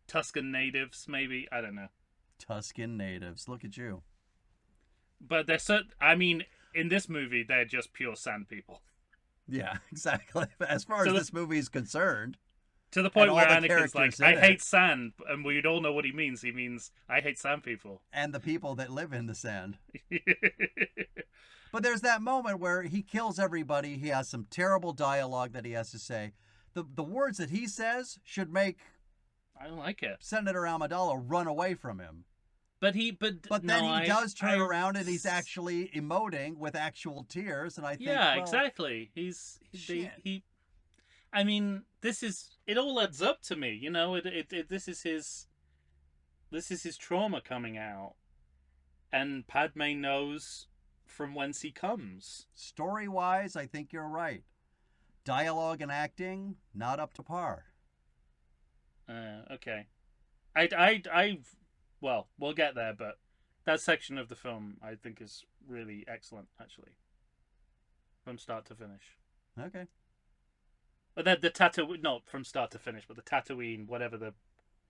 Tuscan natives, maybe. I don't know. Tuscan natives. Look at you. But I mean, in this movie, they're just pure sand people. Yeah, exactly. As far So as the, this movie is concerned, to the and point all where the Anakin's like, characters "I in it, hate sand," and we'd all know what he means. He means, "I hate sand people." and the people that live in the sand. But there's that moment where he kills everybody. He has some terrible dialogue that he has to say. The words that he says should make I don't like it. Senator Amidala run away from him. But Then no, he does turn around and he's actually emoting with actual tears. And I think, yeah, well, exactly. shit. He. I mean, it all adds up to me. You know, this is his trauma coming out, and Padme knows from whence he comes. Story-wise, I think you're right. Dialogue and acting, not up to par. Okay. Well, we'll get there, but that section of the film I think is really excellent, actually, from start to finish. Okay. But then the Tatooine, not from start to finish, but the Tatooine, whatever the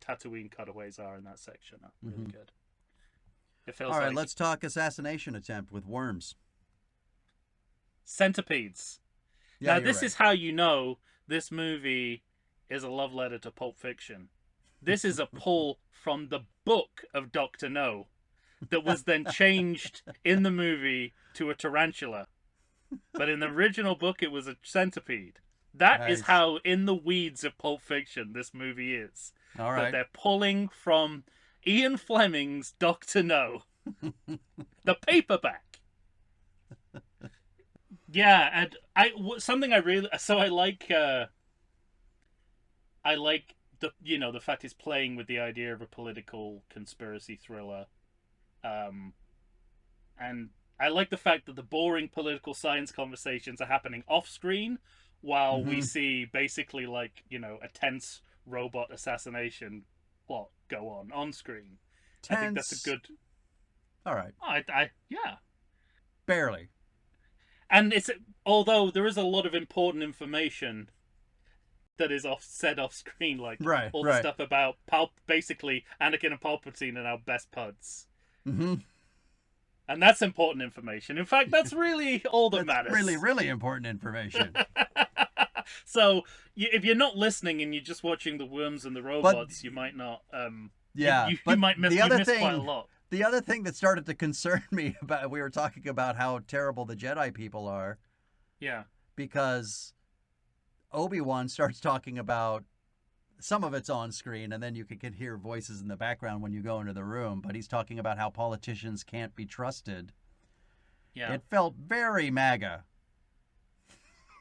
Tatooine cutaways are in that section, are really good. It feels All right, like let's talk assassination attempt with worms. centipedes. Yeah, Now, you're this right. is how you know this movie is a love letter to Pulp Fiction. This is a pull from the book of Dr. No that was then changed in the movie to a tarantula. But in the original book, it was a centipede. That is Nice. how in the weeds of Pulp Fiction this movie is. All That right. they're pulling from Ian Fleming's Dr. No, the paperback. Yeah, and something I really I like the fact he's playing with the idea of a political conspiracy thriller, and I like the fact that the boring political science conversations are happening off screen while we see basically a tense robot assassination plot go on screen. Tense. I think that's a good. All right. Yeah. Barely. And although there is a lot of important information that is said off screen, like Right. all the stuff about basically Anakin and Palpatine are now best buds. Mm-hmm. And that's important information. In fact, that's really all that matters. Really, really important information. So if you're not listening and you're just watching the worms and the robots, you might not. Yeah, you but might miss, the other miss thing, quite a lot. The other thing that started to concern me about, we were talking about how terrible the Jedi people are. Yeah. Because Obi-Wan starts talking about, some of it's on screen, and then you can hear voices in the background when you go into the room, but he's talking about how politicians can't be trusted. Yeah. It felt very MAGA.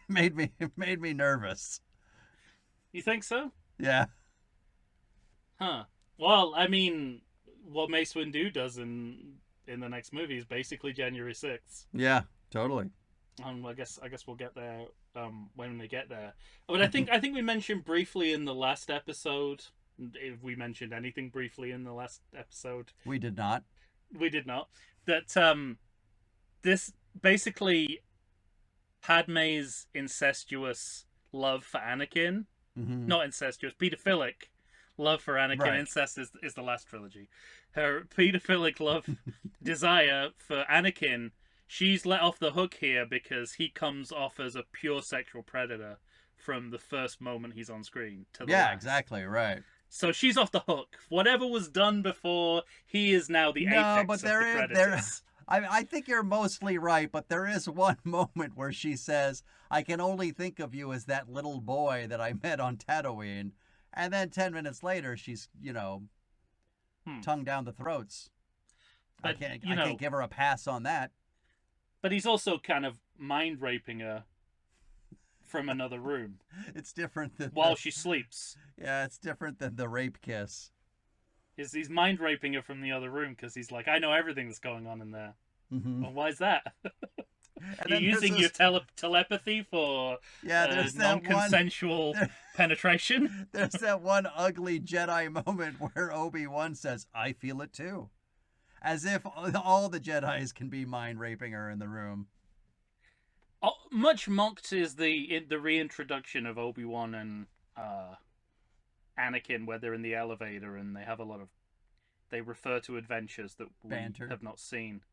made me nervous. You think so? Yeah. Huh. Well, I mean, what Mace Windu does in the next movie is basically January 6th. Yeah, totally. I guess we'll get there when we get there. But I think we mentioned briefly in the last episode, if we mentioned anything briefly in the last episode. We did not. We did not. That this basically Padme's incestuous love for Anakin, not incestuous, pedophilic love for Anakin. Right. Incest is the last trilogy. Her pedophilic love, desire for Anakin, she's let off the hook here because he comes off as a pure sexual predator from the first moment he's on screen to the last. Exactly, right. So she's off the hook. Whatever was done before, he is now the apex of the predators. I think you're mostly right, but there is one moment where she says, "I can only think of you as that little boy that I met on Tatooine," and then 10 minutes later, she's tongue down the throats. But, I can't give her a pass on that. But he's also kind of mind raping her from another room. It's different than while she sleeps. Yeah, it's different than the rape kiss. He's mind raping her from the other room because he's like, I know everything that's going on in there. Well, why is that? You're using your telepathy for non-consensual penetration? There's that one ugly Jedi moment where Obi-Wan says, "I feel it too." As if all the Jedis can be mind raping her in the room. Much mocked is the reintroduction of Obi-Wan and Anakin, where they're in the elevator and they have they refer to adventures that we have not seen.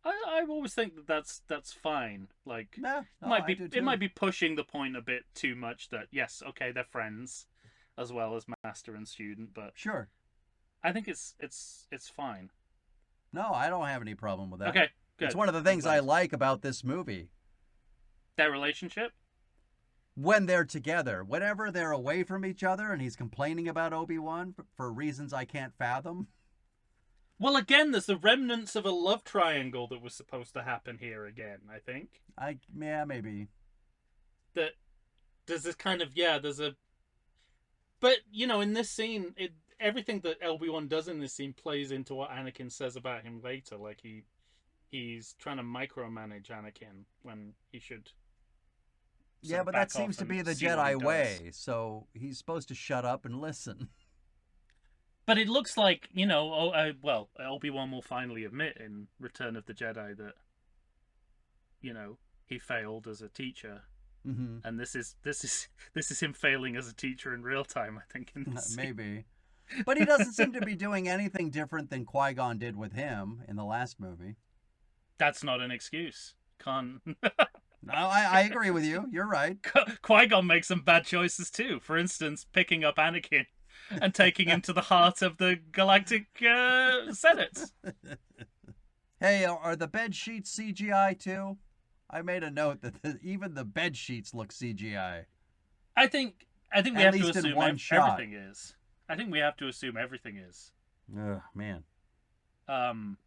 I always think that that's fine. Like, Yeah, it no, might I be do it too. might be pushing the point a bit too much. That yes, okay, they're friends, as well as master and student, but Sure. I think it's fine. No, I don't have any problem with that. Okay, It's good. one of the I'm things I glad. like about this movie. Their relationship. When they're together, whenever they're away from each other and he's complaining about Obi-Wan for reasons I can't fathom. Well, again, there's the remnants of a love triangle that was supposed to happen here again. I think Yeah, maybe. that there's this kind of there's a but in this scene, everything that Obi-Wan does in this scene plays into what Anakin says about him later. Like he's trying to micromanage Anakin when he should sort Yeah, of but that back seems off to and be the see what he Jedi does. way, so he's supposed to shut up and listen. But it looks like Obi-Wan will finally admit in Return of the Jedi that he failed as a teacher, Mm-hmm. and this is him failing as a teacher in real time. I think in this scene. Maybe. But he doesn't seem to be doing anything different than Qui-Gon did with him in the last movie. That's not an excuse. Can't No, I agree with you. You're right. Qui-Gon makes some bad choices too. For instance, picking up Anakin and taking him to the heart of the Galactic Senate. Hey, are the bed sheets CGI too? I made a note that even the bed sheets look CGI. I think we At have to least in assume one shot. everything is. I think we have to assume everything is. Ugh, man. Um.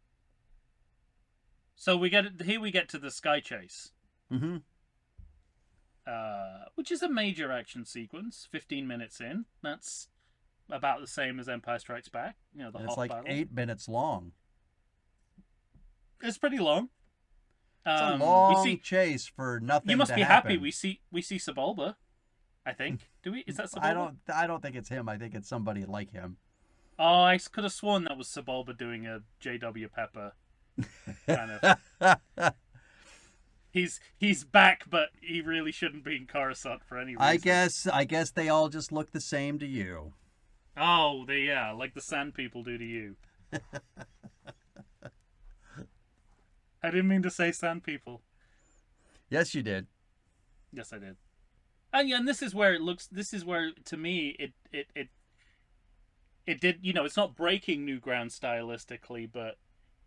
So we get to the sky chase, Mm-hmm. which is a major action sequence. 15 minutes in, that's about the same as Empire Strikes Back. The And it's Hoth like battle. 8 minutes long. It's pretty long. It's a We long see. chase for nothing You must to be happen. happy. We see Sebulba. I think. Do we? Is that I Sebulba? don't think it's him. I think it's somebody like him. Oh, I could have sworn that was Sebulba doing a J.W. Pepper kind of. He's back, but he really shouldn't be in Coruscant for any reason. I guess they all just look the same to you. Oh, like the Sand People do to you. I didn't mean to say Sand People. Yes, you did. Yes, I did. And this is where it looks. This is where, to me, it did. It's not breaking new ground stylistically, but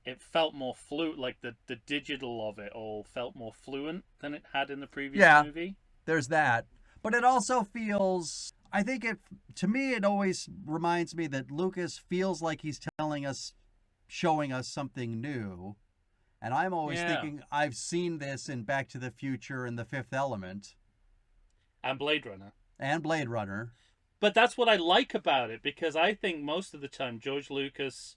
it felt more fluent. Like the digital of it all felt more fluent than it had in the previous Yeah, movie. there's that. But it also feels. I think to me, it always reminds me that Lucas feels like he's telling us, showing us something new. And I'm always Yeah. thinking, I've seen this in Back to the Future and The Fifth Element And Blade Runner. and Blade Runner. But that's what I like about it, because I think most of the time George Lucas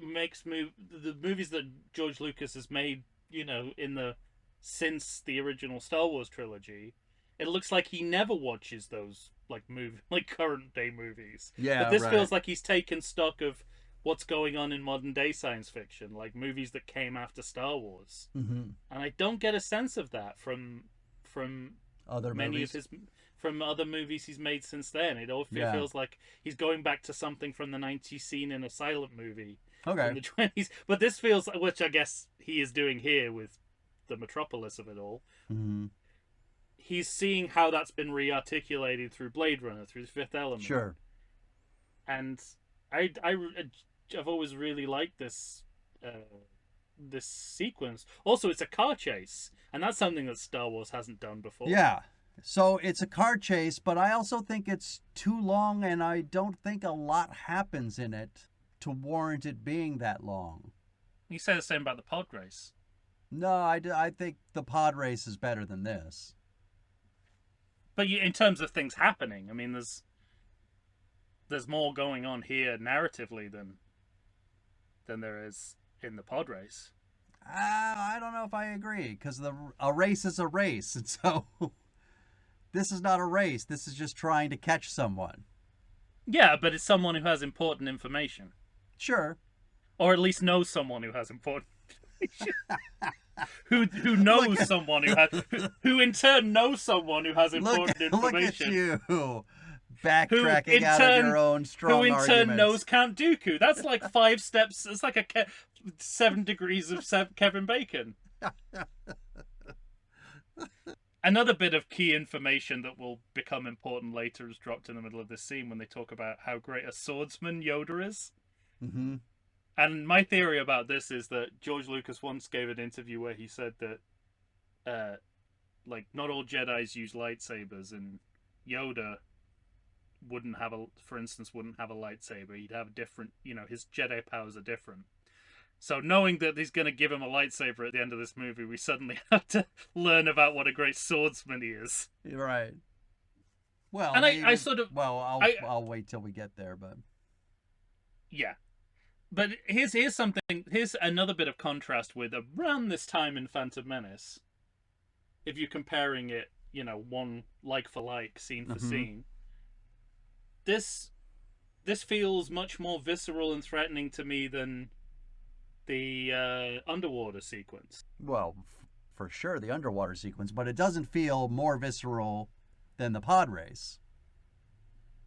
makes the movies that George Lucas has made, since the original Star Wars trilogy. It looks like he never watches those like current day movies. Yeah, But this right. feels like he's taken stock of what's going on in modern day science fiction, like movies that came after Star Wars. Mm-hmm. And I don't get a sense of that from Other many movies. of his from other movies he's made since then. It all Yeah. feels like he's going back to something from the 90s scene in a silent movie Okay. in the 20s. But this feels, which I guess he is doing here with the Metropolis of it all. Mm-hmm. He's seeing how that's been re-articulated through Blade Runner, through the Fifth Element. Sure. And I've always really liked this this sequence. Also, it's a car chase, and that's something that Star Wars hasn't done before. Yeah. So it's a car chase, but I also think it's too long, and I don't think a lot happens in it to warrant it being that long. You say the same about the pod race. No, I think the pod race is better than this. But in terms of things happening, I mean, there's more going on here narratively than there is in the pod race. I don't know if I agree, because a race is a race, and so this is not a race. This is just trying to catch someone. Yeah, but it's someone who has important information, Sure. or at least knows someone who has important information. who knows someone who in turn knows someone who has important Look at information. you, backtracking out of your own strong who in arguments. turn knows Count Dooku. That's like 5 steps. It's like 7 degrees of Kevin Bacon. Another bit of key information that will become important later is dropped in the middle of this scene when they talk about how great a swordsman Yoda is. Mm-hmm. And my theory about this is that George Lucas once gave an interview where he said that, like, not all Jedis use lightsabers, and Yoda wouldn't have a lightsaber. He'd have a different, his Jedi powers are different. So knowing that he's going to give him a lightsaber at the end of this movie, we suddenly have to learn about what a great swordsman he is. Right. Well, and I sort of... Well, I'll wait till we get there, but... Yeah. But here's another bit of contrast with around this time in Phantom Menace. If you're comparing it, one like for like, scene for scene. This feels much more visceral and threatening to me than the underwater sequence. Well, for sure, the underwater sequence, but it doesn't feel more visceral than the pod race.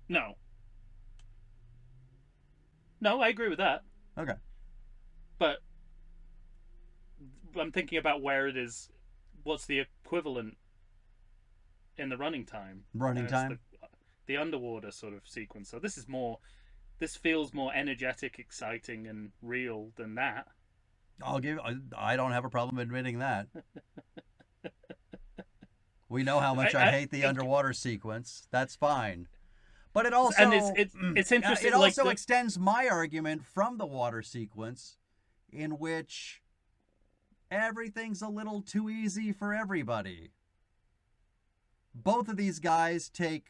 No, I agree with that. Okay. But I'm thinking about where it is. What's the equivalent in the running time? The underwater sort of sequence. So this feels more energetic, exciting, and real than that. I don't have a problem admitting that. We know how much I hate the underwater sequence. That's fine. But it also... And it's interesting. It also extends my argument from the water sequence, in which everything's a little too easy for everybody. Both of these guys take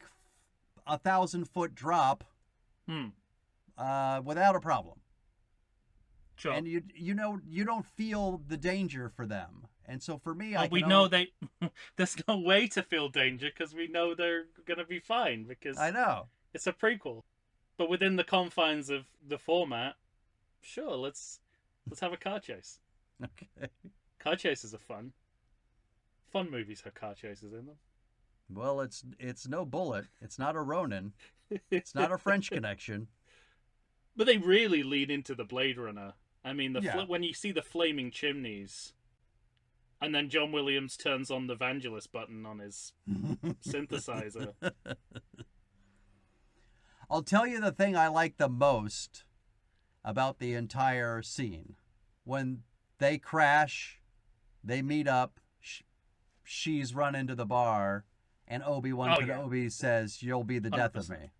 1,000-foot drop without a problem. Sure. And you don't feel the danger for them. And so for me, there's no way to feel danger because we know they're going to be fine because I know. It's a prequel. But within the confines of the format, sure, let's have a car chase. Okay. Car chases are fun. Fun movies have car chases in them. Well, it's no Bullet. It's not a Ronin. It's not a French Connection. But they really lead into the Blade Runner. I mean, when you see the flaming chimneys, and then John Williams turns on the Vangelis button on his synthesizer. I'll tell you the thing I like the most about the entire scene. When they crash, they meet up, she's run into the bar, and Obi-Wan Kenobi says, "You'll be the 100%. Death of me."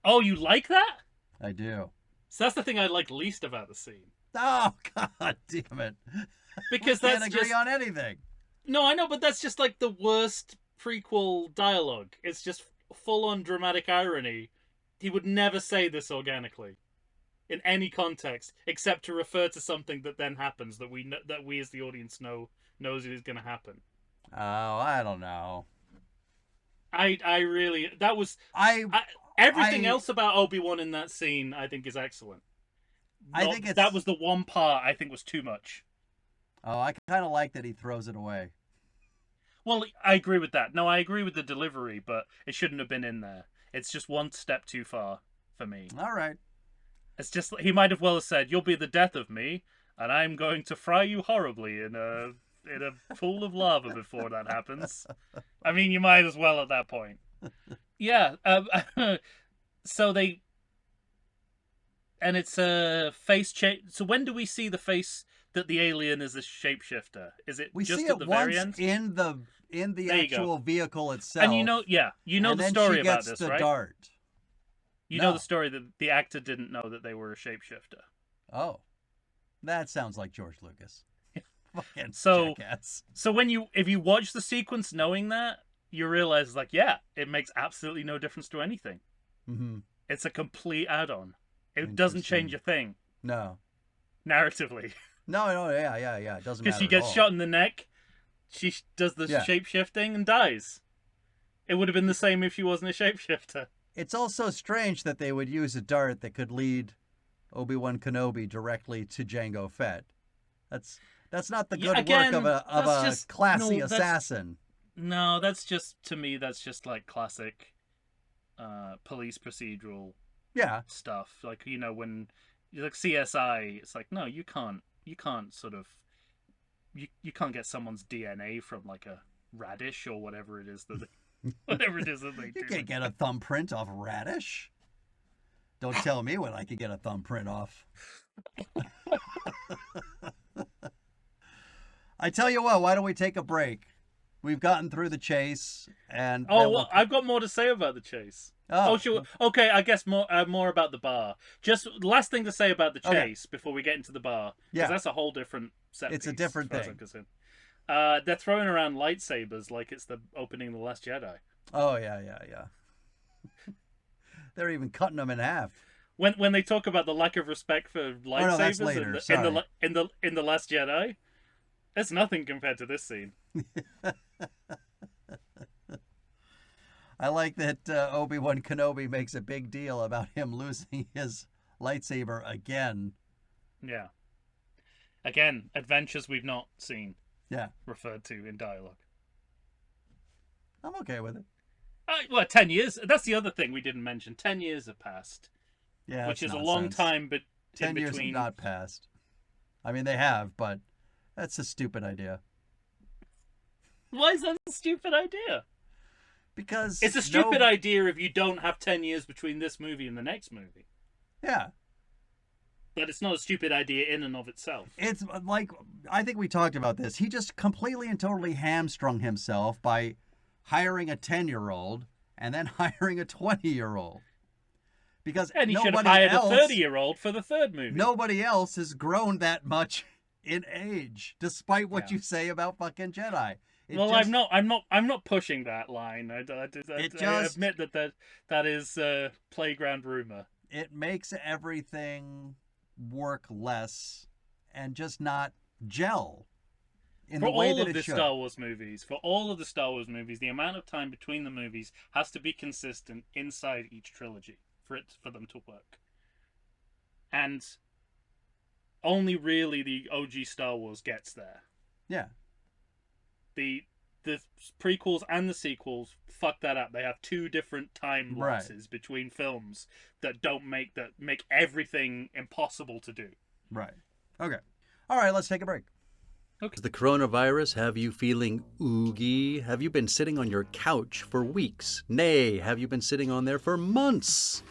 Oh, you like that? I do. So that's the thing I like least about the scene. Oh, God damn it. Because we can't agree on anything. No, I know, but that's just like the worst prequel dialogue. It's just full-on dramatic irony. He would never say this organically, in any context, except to refer to something that then happens that we as the audience knows it is going to happen. Oh, I don't know. Everything else about Obi-Wan in that scene, I think, is excellent. That was the one part I think was too much. Oh, I kind of like that he throws it away. Well, I agree with that. No, I agree with the delivery, but it shouldn't have been in there. It's just one step too far for me. All right. It's just, he might have well said, "You'll be the death of me, and I'm going to fry you horribly in a pool of lava before that happens." I mean, you might as well at that point. Yeah. So they... And it's a face change. So when do we see the face that the alien is a shapeshifter? Is it just at the very end? We see it once in the actual vehicle itself. And you know the story about this, right? Dart. You know the story that the actor didn't know that they were a shapeshifter. Oh, that sounds like George Lucas. Fucking jackass. So if you watch the sequence knowing that, you realize it makes absolutely no difference to anything. Mm-hmm. It's a complete add-on. It doesn't change a thing. No. Narratively. No, yeah. It doesn't matter. Because she gets shot in the neck, she does the shape-shifting and dies. It would have been the same if she wasn't a shapeshifter. It's also strange that they would use a dart that could lead Obi-Wan Kenobi directly to Jango Fett. That's not the good work of a classy assassin. No, that's just like classic police procedural stuff. Like, when like CSI. It's like, no, you can't sort of you can't get someone's DNA from like a radish or whatever it is that whatever it is that they You do. can't get a thumbprint off radish. Don't tell me what I could get a thumbprint off. I tell you what, why don't we take a break? We've gotten through the chase, and Oh, then well, I've got more to say about the chase. Oh, Sure. Okay, I guess more about the bar. Just last thing to say about the okay. chase before we get into the bar, because Yeah, that's a whole different set it's a piece, different as far as I'm thing. concerned. They're throwing around lightsabers like it's the opening of the Last Jedi. Oh, yeah. They're even cutting them in half. When they talk about the lack of respect for Oh no, that's lightsabers later. in the Last Jedi, it's nothing compared to this scene. I like that Obi-Wan Kenobi makes a big deal about him losing his lightsaber again. Yeah. Again, adventures we've not seen Yeah, referred to in dialogue. I'm okay with it. Well, 10 years. That's the other thing we didn't mention. 10 years have passed, Yeah, which that's is a long nonsense. time, but 10 in years have between. not passed. I mean, they have, but that's a stupid idea. Why is that a stupid idea? Because It's a stupid idea if you don't have 10 years between this movie and the next movie. Yeah. But it's not a stupid idea in and of itself. It's like, I think we talked about this. He just completely and totally hamstrung himself by hiring a 10-year-old and then hiring a 20-year-old. Because And he should have nobody hired else, a 30-year-old for the third movie. nobody else has grown that much in age, despite what Yeah. you say about fucking Jedi. Well, I'm not pushing that line. I admit that is playground rumor. It makes everything work less and just not gel in For the way all that of it the should. Star Wars movies, the amount of time between the movies has to be consistent inside each trilogy for them to work. And only really the OG Star Wars gets there. Yeah. The prequels and the sequels fuck that up. They have two different time Right. lapses between films that make everything impossible to do. Right. Okay. All right, let's take a break. Okay. Does the coronavirus have you feeling oogie? Have you been sitting on your couch for weeks? Nay, have you been sitting on there for months?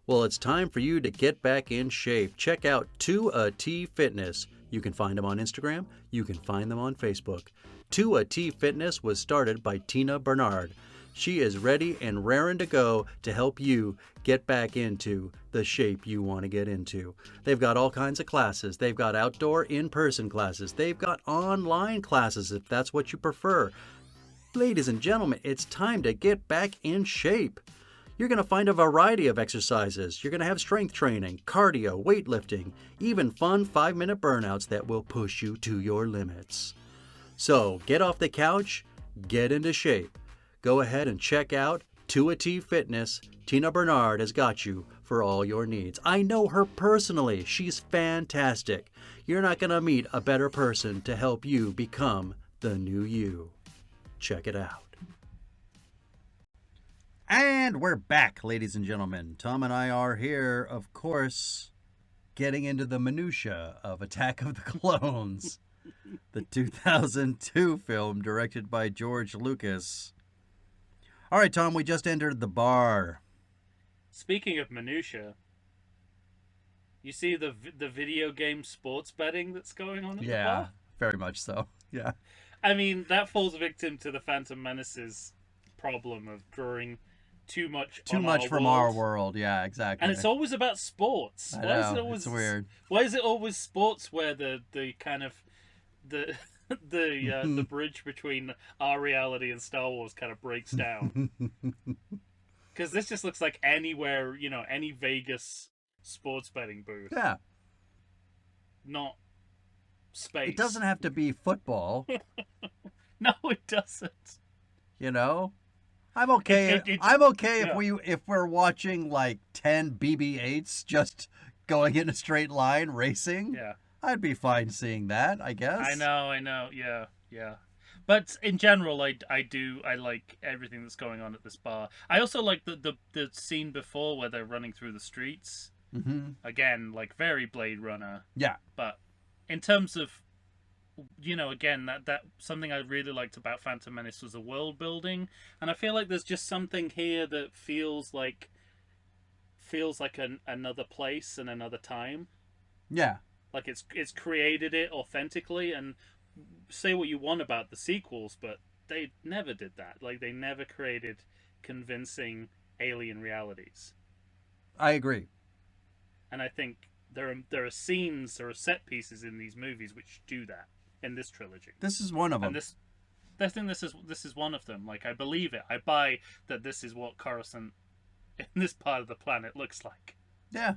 Well, it's time for you to get back in shape. Check out 2AT Fitness. You can find them on Instagram. You can find them on Facebook. 2AT Fitness was started by Tina Bernard. She is ready and raring to go to help you get back into the shape you want to get into. They've got all kinds of classes. They've got outdoor in-person classes. They've got online classes if that's what you prefer. Ladies and gentlemen, it's time to get back in shape. You're going to find a variety of exercises. You're going to have strength training, cardio, weightlifting, even fun 5-minute burnouts that will push you to your limits. So get off the couch, get into shape. Go ahead and check out 2AT Fitness. Tina Bernard has got you for all your needs. I know her personally. She's fantastic. You're not going to meet a better person to help you become the new you. Check it out. And we're back, ladies and gentlemen. Tom and I are here, of course, getting into the minutia of Attack of the Clones, the 2002 film directed by George Lucas. All right, Tom, we just entered the bar. Speaking of minutia, you see the video game sports betting that's going on at the bar? Very much so. Yeah. I mean, that falls victim to the Phantom Menace's problem of drawing too much from our world. Yeah, exactly. And it's always about sports. I know, it's weird. Why is it always sports where the kind of the the bridge between our reality and Star Wars kind of breaks down? Because this just looks like anywhere, any Vegas sports betting booth. Yeah. Not space. It doesn't have to be football. No, it doesn't. I'm okay. I'm okay yeah. if we're watching like 10 BB-8s just going in a straight line racing. Yeah. I'd be fine seeing that, I guess. I know. Yeah. But in general, I like everything that's going on at this bar. I also like the scene before where they're running through the streets. Mm-hmm. Again, like very Blade Runner. Yeah. But in terms of, again, that something I really liked about Phantom Menace was the world building, and I feel like there's just something here that feels like another place and another time. Yeah. Like it's created it authentically, and say what you want about the sequels, but they never did that. Like they never created convincing alien realities. I agree. And I think there are scenes, there are set pieces in these movies which do that in this trilogy. This is one of them. And I think this is one of them. Like I believe it. I buy that this is what Coruscant in this part of the planet looks like. Yeah.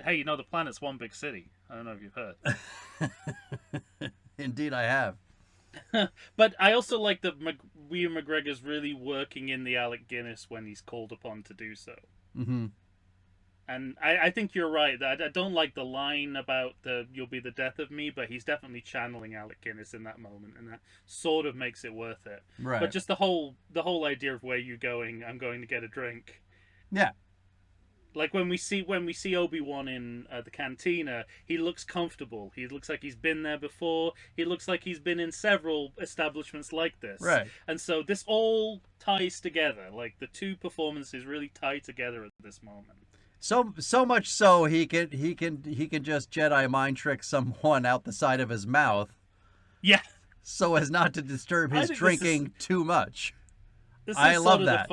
Hey, the planet's one big city. I don't know if you've heard. Indeed, I have. But I also like that Ewan McGregor's really working in the Alec Guinness when he's called upon to do so. Mm-hmm. And I think you're right. I don't like the line about "you'll be the death of me," but he's definitely channeling Alec Guinness in that moment, and that sort of makes it worth it. Right. But just the whole idea of where you going, I'm going to get a drink. Yeah. Like when we see Obi-Wan in the cantina, he looks comfortable. He looks like he's been there before. He looks like he's been in several establishments like this. Right. And so this all ties together. Like the two performances really tie together at this moment. So much so he can just Jedi mind trick someone out the side of his mouth. Yeah. So as not to disturb his drinking too much. I love that.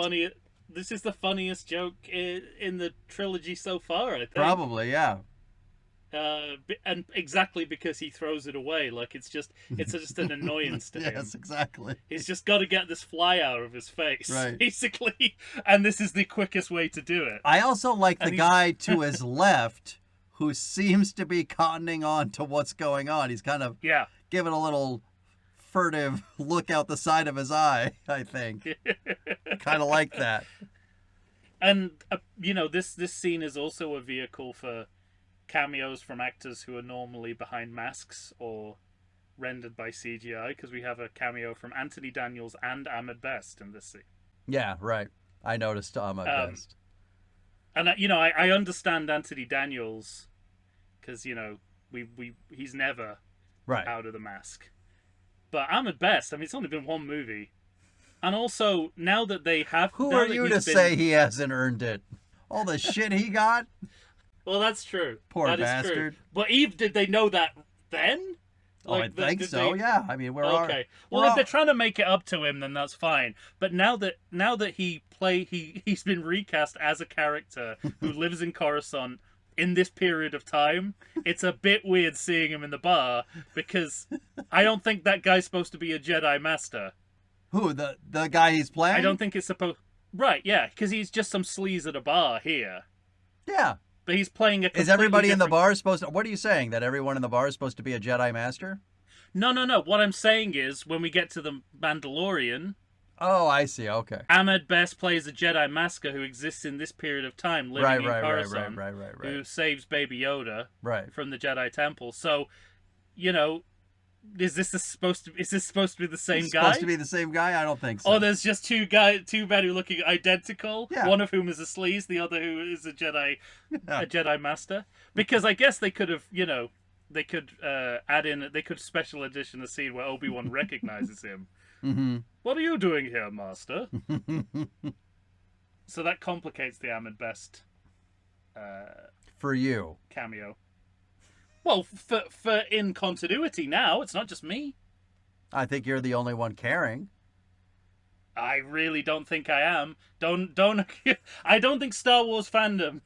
This is the funniest joke in the trilogy so far, I think. Probably, yeah. And exactly because he throws it away, like it's just an annoyance to him. Yes, exactly. He's just got to get this fly out of his face, right. basically, and this is the quickest way to do it. I also like the guy to his left who seems to be cottoning on to what's going on. He's kind of giving a little furtive look out the side of his eye, I think. Kind of like that. And this scene is also a vehicle for cameos from actors who are normally behind masks or rendered by CGI, because we have a cameo from Anthony Daniels and Ahmed Best in this scene. Yeah, right. I noticed Ahmed Best. And I understand Anthony Daniels because he's never out of the mask. But Ahmed Best, I mean, it's only been one movie. And also, now that they have... Who are you to say he hasn't earned it? All the shit he got? Well, that's true. Poor bastard. True. But did they know that then? I think so, yeah. I mean, okay. If they're trying to make it up to him, then that's fine. But now that he's been recast as a character who lives in Coruscant in this period of time, it's a bit weird seeing him in the bar, because I don't think that guy's supposed to be a Jedi Master. Who, the guy he's playing? I don't think it's supposed... Right, yeah, because he's just some sleaze at a bar here. Yeah. But he's playing a... Is everybody in the bar supposed to... What are you saying? That everyone in the bar is supposed to be a Jedi Master? No. What I'm saying is, when we get to the Mandalorian... Oh, I see. Okay. Ahmed Best plays a Jedi Master who exists in this period of time, living in Coruscant, right. who saves Baby Yoda from the Jedi Temple. So, is this supposed to be the same guy? Supposed to be the same guy? I don't think so. Oh, there's just two men who look identical. Yeah. One of whom is a sleaze, the other who is a Jedi Master. Because I guess they could have, they could they could special edition a scene where Obi-Wan recognizes him. Mm-hmm. What are you doing here, Master? So that complicates the Ahmed Best for you cameo. Well, for in continuity now, it's not just me. I think you're the only one caring. I really don't think I am. I don't think Star Wars fandom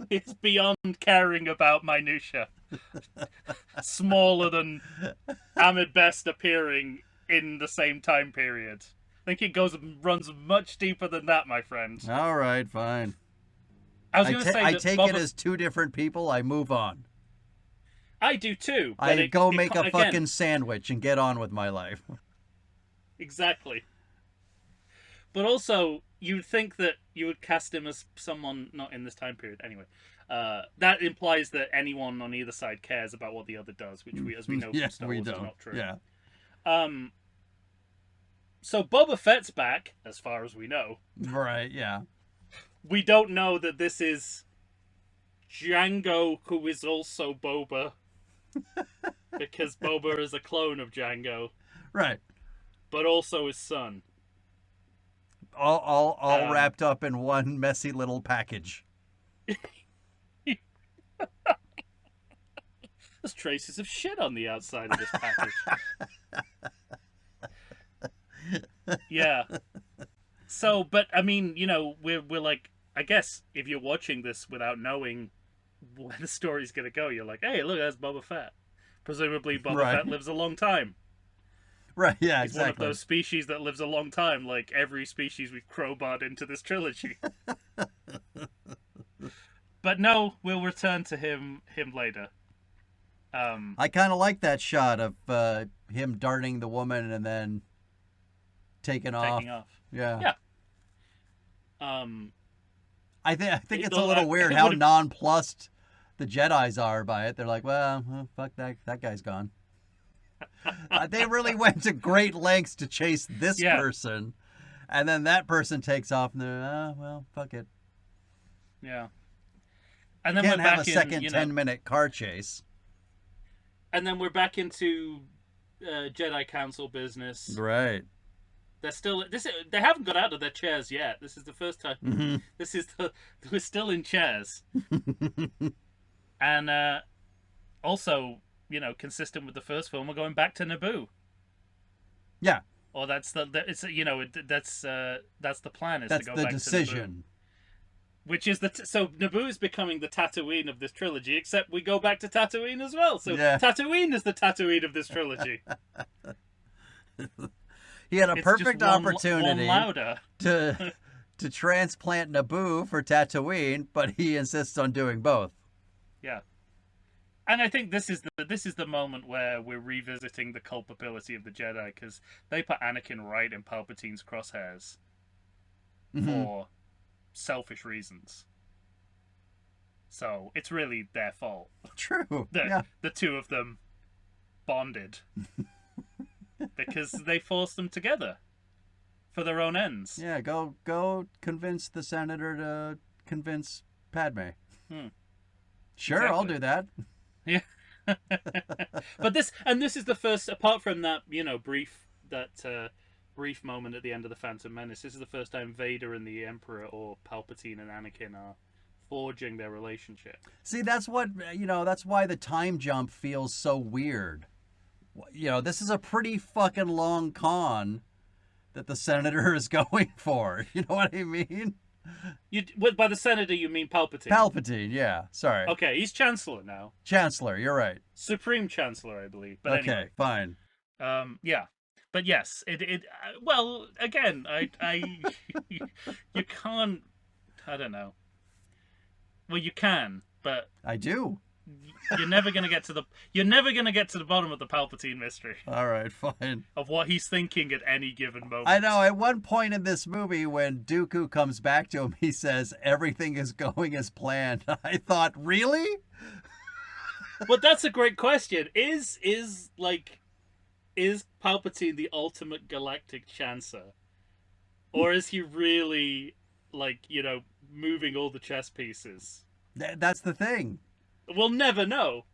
is beyond caring about minutia. Smaller than Ahmed Best appearing in the same time period. I think it runs much deeper than that, my friend. All right, fine. I take it as two different people. I move on. I do too. I go make a fucking sandwich and get on with my life. Exactly. But also, you'd think that you would cast him as someone not in this time period. Anyway, that implies that anyone on either side cares about what the other does, which as we know from Star Wars is not true. Yeah. So Boba Fett's back, as far as we know. Right, yeah. We don't know that this is Jango, who is also Boba, because Boba is a clone of Jango, Right. but also his son. All wrapped up in one messy little package. There's traces of shit on the outside of this package. Yeah. So, but I mean, we're like, I guess if you're watching this without knowing where the story's gonna go, you're like, hey, look, that's Boba Fett. Presumably, Boba Fett lives a long time. Right, yeah, He's exactly. one of those species that lives a long time, like every species we've crowbarred into this trilogy. But no, we'll return to him later. I kind of like that shot of him darting the woman and then taking off. Yeah. I think it's a little weird how nonplussed the Jedis are by it. They're like, well, fuck that guy's gone. They really went to great lengths to chase this person, and then that person takes off, and they're, well, fuck it. Yeah. And then Can't we're have back a second in, 10-minute car chase. And then we're back into Jedi Council business. Right. They're still they haven't got out of their chairs yet. This is the first time. Mm-hmm. We're still in chairs. And also, consistent with the first film, we're going back to Naboo. Yeah. Or that's the plan. Is that's to go the back decision. To Naboo. Which is so Naboo is becoming the Tatooine of this trilogy, except we go back to Tatooine as well. So Tatooine is the Tatooine of this trilogy. He had a perfect opportunity one louder. to transplant Naboo for Tatooine, but he insists on doing both. Yeah. And I think this is the moment where we're revisiting the culpability of the Jedi, because they put Anakin right in Palpatine's crosshairs for selfish reasons. So it's really their fault. True. The two of them bonded because they forced them together for their own ends. Yeah, go convince the senator to convince Padme. Sure, exactly. I'll do that. Yeah. But this is the first, apart from that, brief moment at the end of the Phantom Menace, this is the first time Vader and the Emperor, or Palpatine and Anakin, are forging their relationship. See, that's what, that's why the time jump feels so weird. This is a pretty fucking long con that the senator is going for. You know what I mean? By the senator, you mean Palpatine? Palpatine, yeah. Sorry. Okay, he's Chancellor now. Chancellor, you're right. Supreme Chancellor, I believe. But okay, anyway. Fine. Yeah. But yes, well, again, you can't, I don't know. Well, you can, but I do. You're never gonna get to the bottom of the Palpatine mystery. All right, fine. Of what he's thinking at any given moment. I know. At one point in this movie, when Dooku comes back to him, he says everything is going as planned. I thought, really? Well, that's a great question. Is Palpatine the ultimate galactic chancer, or is he really moving all the chess pieces? That's the thing. We'll never know.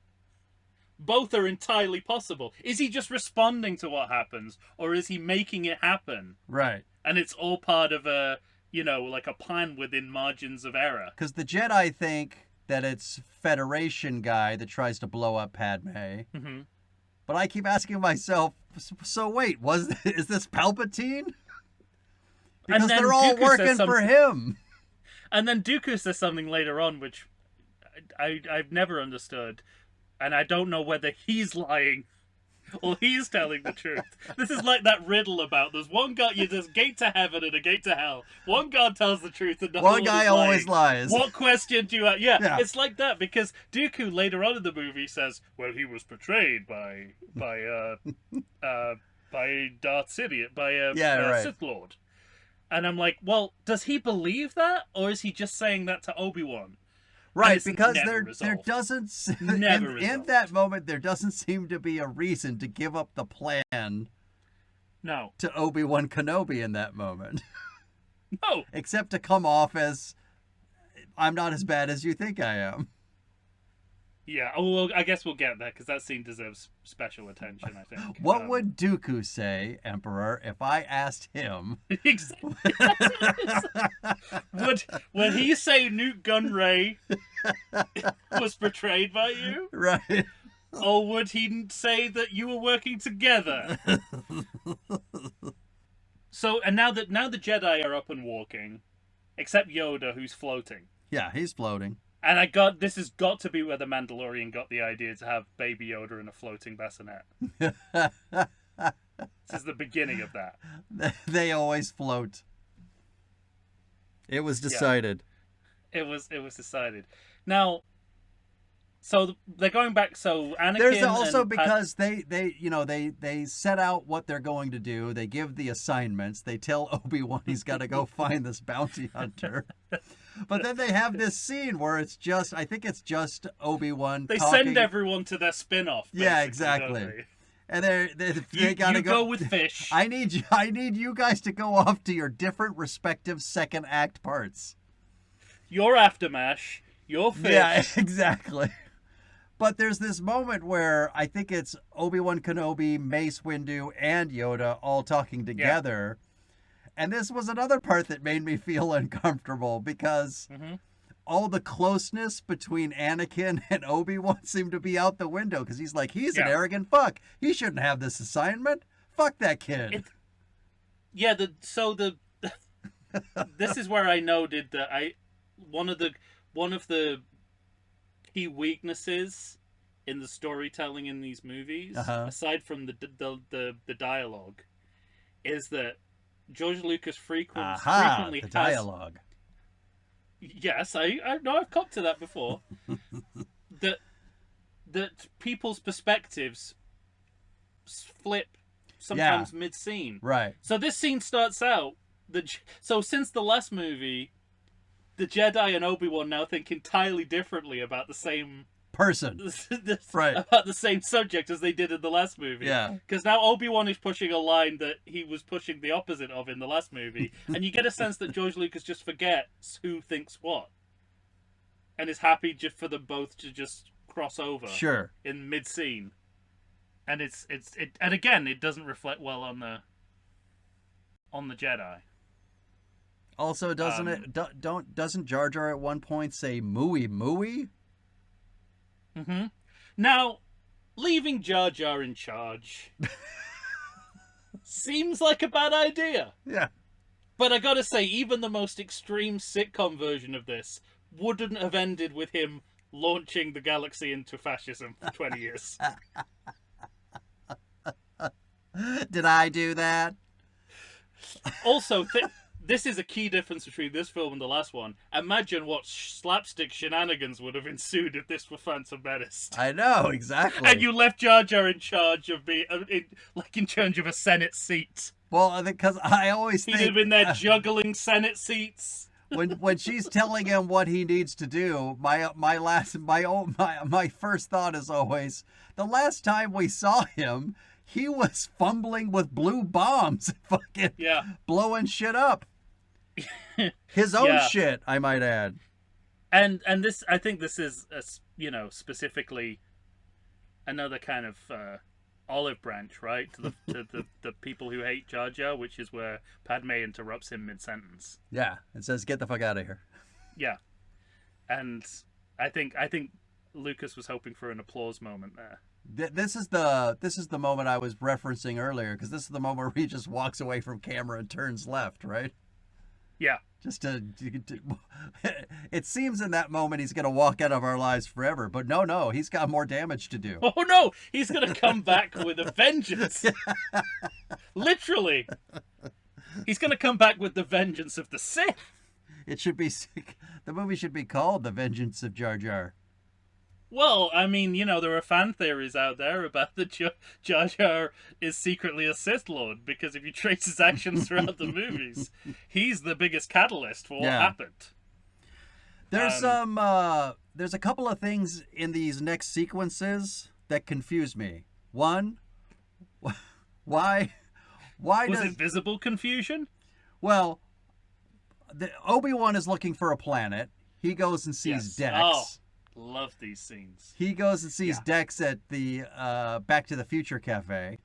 Both are entirely possible. Is he just responding to what happens, or is he making it happen? Right. And it's all part of a plan within margins of error. Because the Jedi think that it's Federation guy that tries to blow up Padme. Mm-hmm. But I keep asking myself, so wait, is this Palpatine? Because they're all working for him. And then Dooku says something later on, which I've never understood, and I don't know whether he's lying or he's telling the truth. This is like that riddle about there's one God, there's a gate to heaven and a gate to hell. One God tells the truth and the one guy always lies. What question do you have? Yeah, it's like that, because Dooku later on in the movie says, well, he was betrayed by Darth Sidious, by Sith Lord. And I'm like, well, does he believe that, or is he just saying that to Obi-Wan? Right, because there doesn't in that moment there doesn't seem to be a reason to give up the plan. No. To Obi-Wan Kenobi in that moment. No. Except to come off as, I'm not as bad as you think I am. Yeah. Oh, well, I guess we'll get there because that scene deserves special attention. I think. What would Dooku say, Emperor, if I asked him? Exactly. Would he say Newt Gunray was betrayed by you? Right. Or would he say that you were working together? So, and now the Jedi are up and walking, except Yoda, who's floating. Yeah, he's floating. And this has got to be where the Mandalorian got the idea to have Baby Yoda in a floating bassinet. This is the beginning of that. They always float. It was decided. Yeah. It was decided. Now, so they're going back. So Anakin. There's also because they set out what they're going to do. They give the assignments. They tell Obi-Wan he's got to go find this bounty hunter. But then they have this scene where I think it's just Obi-Wan. They talking. send everyone to their spin-off. Yeah, exactly. And they gotta go with fish. I need you guys to go off to your different respective second act parts. Your aftermath, your fish. Yeah, exactly. But there's this moment where I think it's Obi-Wan Kenobi, Mace Windu, and Yoda all talking together. Yeah. And this was another part that made me feel uncomfortable because all the closeness between Anakin and Obi-Wan seemed to be out the window because he's like, he's an arrogant fuck. He shouldn't have this assignment. Fuck that kid. This is where I noted that one of the key weaknesses in the storytelling in these movies, aside from the dialogue, is that George Lucas frequently the dialogue. Yes, I know I've come to that before. that people's perspectives flip sometimes mid-scene. Right. So this scene starts out. So since the last movie, the Jedi and Obi-Wan now think entirely differently about the same person. Right. About the same subject as they did in the last movie. Yeah. Because now Obi-Wan is pushing a line that he was pushing the opposite of in the last movie. And you get a sense that George Lucas just forgets who thinks what. And is happy just for them both to just cross over. Sure. In mid-scene. And and again, it doesn't reflect well on the Jedi. Also, doesn't Jar Jar at one point say "mooey mooey"? Mm-hmm. Now, leaving Jar Jar in charge seems like a bad idea. Yeah. But I gotta say, even the most extreme sitcom version of this wouldn't have ended with him launching the galaxy into fascism for 20 years. Did I do that? Also, this is a key difference between this film and the last one. Imagine what slapstick shenanigans would have ensued if this were Phantom Menace. I know, exactly. And you left Jar Jar in charge of in charge of a Senate seat. Well, because I always think he'd have been there juggling Senate seats. When she's telling him what he needs to do, my first thought is always, the last time we saw him, he was fumbling with blue bombs, fucking blowing shit up. His own shit, I might add. And this, I think this is specifically another kind of olive branch, right, to the people who hate Jar Jar, which is where Padme interrupts him mid-sentence. Yeah, and says, "Get the fuck out of here." Yeah, and I think Lucas was hoping for an applause moment there. This is the moment I was referencing earlier, because this is the moment where he just walks away from camera and turns left, right? Yeah. Just it seems in that moment he's going to walk out of our lives forever, but no, he's got more damage to do. Oh no, he's going to come back with a vengeance. Literally. He's going to come back with the vengeance of the Sith. The movie should be called The Vengeance of Jar Jar. Well, I mean, there are fan theories out there about that Jar Jar is secretly a Sith Lord, because if you trace his actions throughout the movies, he's the biggest catalyst for what happened. There's there's a couple of things in these next sequences that confuse me. One, why was it visible confusion? Well, Obi-Wan is looking for a planet. He goes and sees Dex. Oh. Love these scenes. He goes and sees Yeah. Dex at the Back to the Future cafe.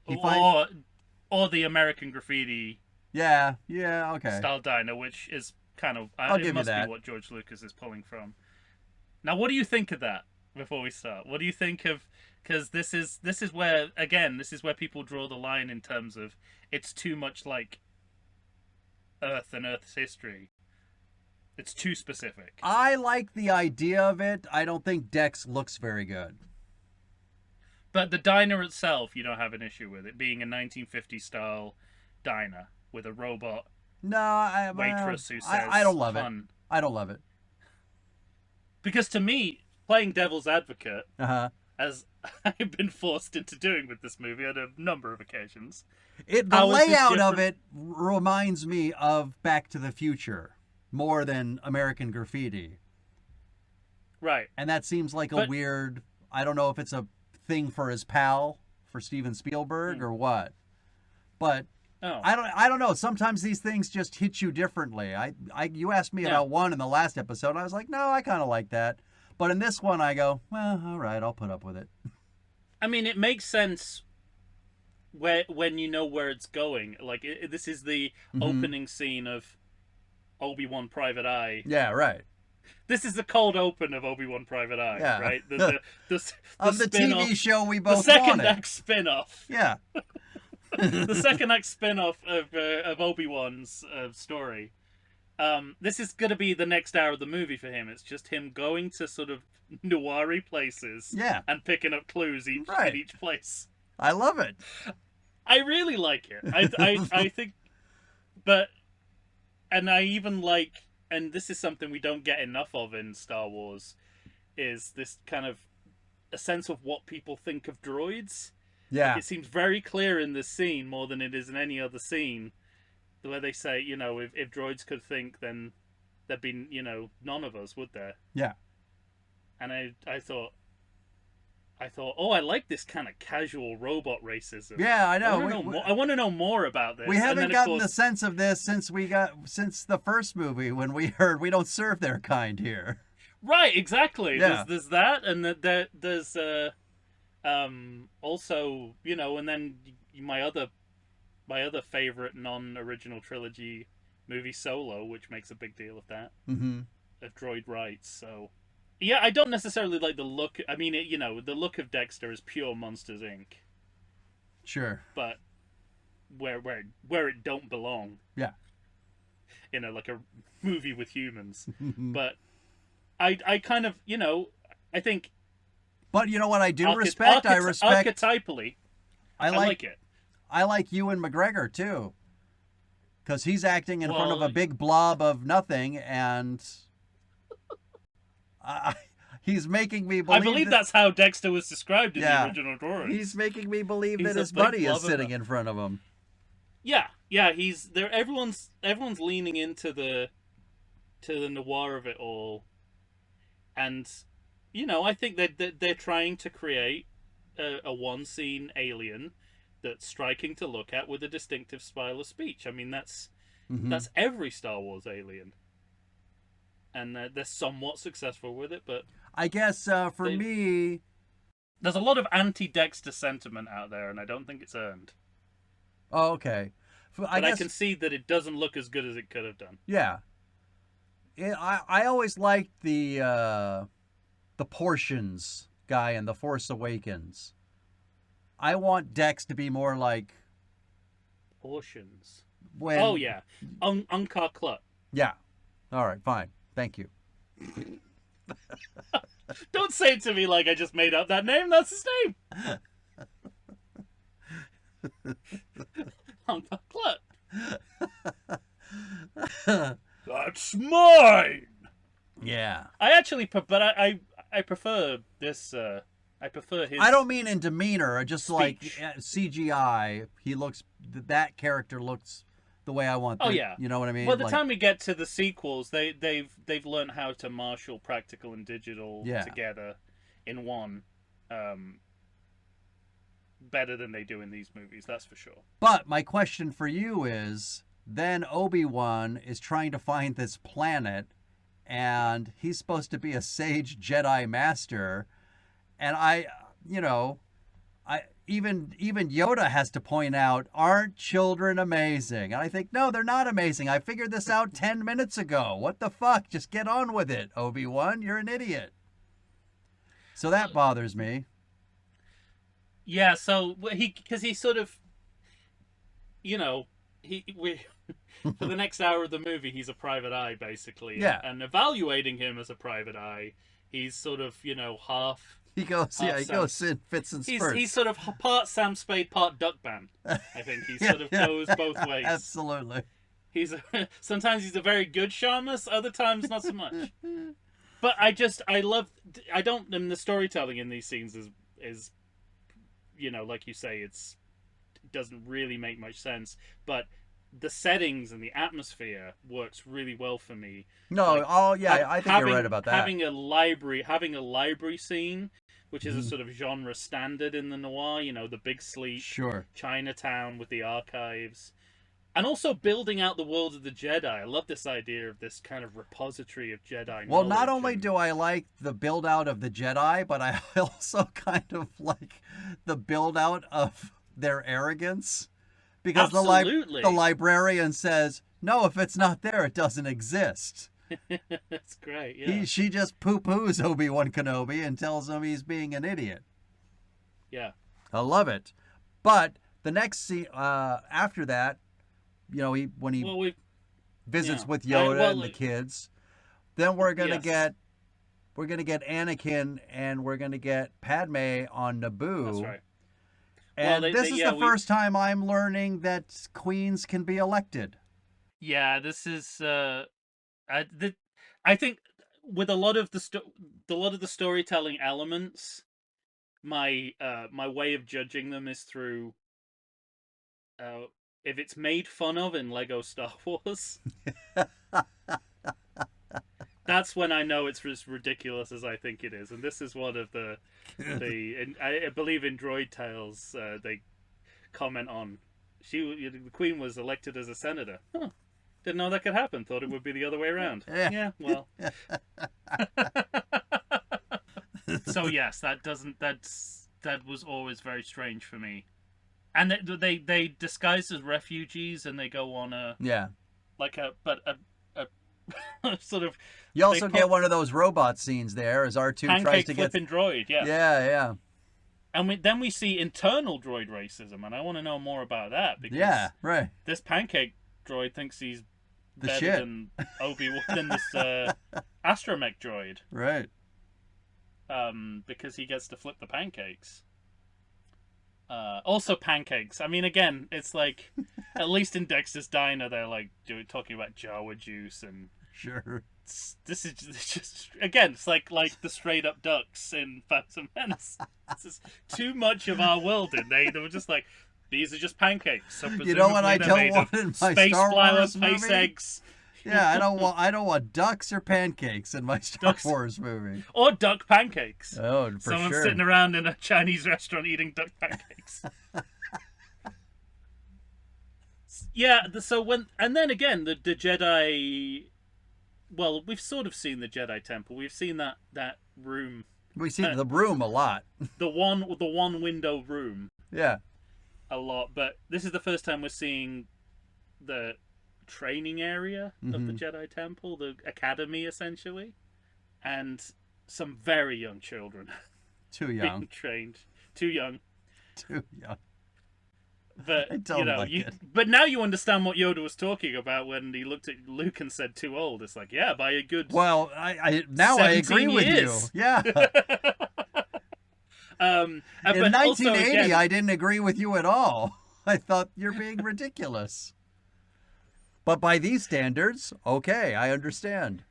He Or the American Graffiti yeah, okay. style diner, which is kind of I'll it give you must that. be what George Lucas is pulling from. Now, what do you think of that? Before we start, what do you think of? Because this is where people draw the line in terms of it's too much like Earth and Earth's history. It's too specific. I like the idea of it. I don't think Dex looks very good. But the diner itself, you don't have an issue with it being a 1950s style diner with a robot No, waitress who says, I don't love fun. it. I don't love it. Because to me, playing devil's advocate, Uh-huh. as I've been forced into doing with this movie on a number of occasions, The how is this layout of different? it reminds me of Back to the Future more than American Graffiti. Right. And that seems like a But- weird, I don't know if it's a thing for his pal, for Steven Spielberg or what. But Oh. I don't know. Sometimes these things just hit you differently. You asked me Yeah. about one in the last episode. And I was like, no, I kind of like that. But in this one, I go, well, all right, I'll put up with it. I mean, it makes sense when you know where it's going. Like, this is the opening scene of Obi-Wan Private Eye. Yeah, right. This is the cold open of Obi-Wan Private Eye, Yeah. right? The Of the spin-off, TV show we the both second wanted. act spin-off. Yeah. The second act spin-off of Obi-Wan's story. This is going to be the next hour of the movie for him. It's just him going to sort of noir-y places Yeah. and picking up clues Right. in each place. I love it. I really like it. I think, but, and I even like, and this is something we don't get enough of in Star Wars, is this kind of a sense of what people think of droids. Yeah. It seems very clear in this scene more than it is in any other scene, where they say, you know, if droids could think, then there'd be, you know, none of us, would there? Yeah. And I thought, oh, I like this kind of casual robot racism. Yeah, I know. I want to know more about this. We And haven't then, of gotten course, the sense of this since the first movie when we heard we don't serve their kind here. right, exactly. Yeah. There's that, and there's also, you know, and then my other favorite non-original trilogy movie, Solo, which makes a big deal of that, Mm-hmm. of droid rights. So yeah, I don't necessarily like the look. I mean, you know, the look of Dexter is pure Monsters Inc. Sure. But where it don't belong. Yeah. In like a movie with humans. But I kind of, you know, I think But you know what I do respect? I respect. archetypally. I I like it. I like Ewan McGregor too, because he's acting in front of Well, a big blob of nothing, and he's making me believe. I believe that's how Dexter was described in Yeah. the original drawing. He's making me believe He's that a his big buddy is blob of sitting in front of him. Yeah, he's there. Everyone's leaning into the noir of it all, and you know, I think that they're trying to create a one scene alien that's striking to look at with a distinctive style of speech. I mean, that's every Star Wars alien, and they're somewhat successful with it. But I guess for me, there's a lot of anti-Dexter sentiment out there, and I don't think it's earned. oh, okay. But I can see that it doesn't look as good as it could have done. Yeah. I always liked the portions guy in The Force Awakens. I want Dex to be more like Portions. when. Oh yeah, Unkar Klutt. Yeah. All right. Fine. Thank you. Don't say it to me like I just made up that name. That's his name. Unkar Klutt. That's mine. Yeah. I actually, but I prefer this. I prefer his. I don't mean in demeanor. Just like Speech. CGI. He looks. That character looks the way I want. Oh, yeah. You know what I mean? By the Like, time we get to the sequels, they've learned how to marshal practical and digital Yeah. together in one, better than they do in these movies. That's for sure. But my question for you is: then Obi-Wan is trying to find this planet, and he's supposed to be a sage Jedi master. And you know, I even Yoda has to point out, aren't children amazing? And I think, no, they're not amazing. I figured this out 10 minutes ago. What the fuck? Just get on with it, Obi-Wan. You're an idiot. So that bothers me. Yeah, so because he sort of, you know, for the next hour of the movie, he's a private eye, basically. Yeah. And evaluating him as a private eye, he's sort of, half. He goes in fits and spurts. He's sort of part Sam Spade, part Duck Band. I think he sort of goes both ways. Absolutely. Sometimes he's a very good Shamus, other times not so much. But I mean, the storytelling in these scenes is like you say, it doesn't really make much sense, but the settings and the atmosphere works really well for me. No, I think you're right about that. Having a library scene, which is a sort of genre standard in the noir, the big sleep, sure, Chinatown with the archives, and also building out the world of the Jedi. I love this idea of this kind of repository of Jedi. Well, not only do I like the build out of the Jedi, but I also kind of like the build out of their arrogance. Because the librarian says, no, if it's not there, it doesn't exist. That's great, yeah. She just poo-poos Obi-Wan Kenobi and tells him he's being an idiot. Yeah. I love it. But the next scene, after that, when he visits with Yoda and the kids, then we're gonna get Anakin and we're gonna get Padme on Naboo. That's right. And this is the first time I'm learning that queens can be elected. Yeah, this is. I think with a lot of the storytelling elements, my way of judging them is through. If it's made fun of in Lego Star Wars, that's when I know it's as ridiculous as I think it is. And this is one of I believe in Droid Tales, they comment on the Queen was elected as a senator. Huh. Didn't know that could happen. Thought it would be the other way around. Yeah, well. So yes, that was always very strange for me. And they disguise as refugees and they go on a sort of. You also get one of those robot scenes there as R2 tries to get flipping droid. Yeah. Yeah. And then we see internal droid racism, and I want to know more about that because this pancake droid thinks he's better than Obi-Wan than this astromech droid, right? Because he gets to flip the pancakes. Also pancakes. I mean, again, it's like at least in Dexter's Diner, they're like talking about Jawa juice and sure. This is just again, it's like the straight up ducks in Phantom Menace. This is too much of our world, and they were just like, these are just pancakes. So you know what I don't want in my space Star Wars space movie? Eggs. Yeah, I don't want ducks or pancakes in my Star Wars movie. Or duck pancakes. Oh, for Someone sure. sitting around in a Chinese restaurant eating duck pancakes. Yeah, and then again, the Jedi. Well, we've sort of seen the Jedi Temple. We've seen that room. We've seen the room a lot. The one window room. Yeah. A lot, but this is the first time we're seeing the training area of the Jedi Temple, the academy essentially, and some very young children. Too young. Being trained. Too young. Too young. But I don't like it. But now you understand what Yoda was talking about when he looked at Luke and said too old. It's like, yeah, by a good. Well, I agree with you. Yeah. In 1980, I didn't agree with you at all. I thought you're being ridiculous. But by these standards, okay, I understand.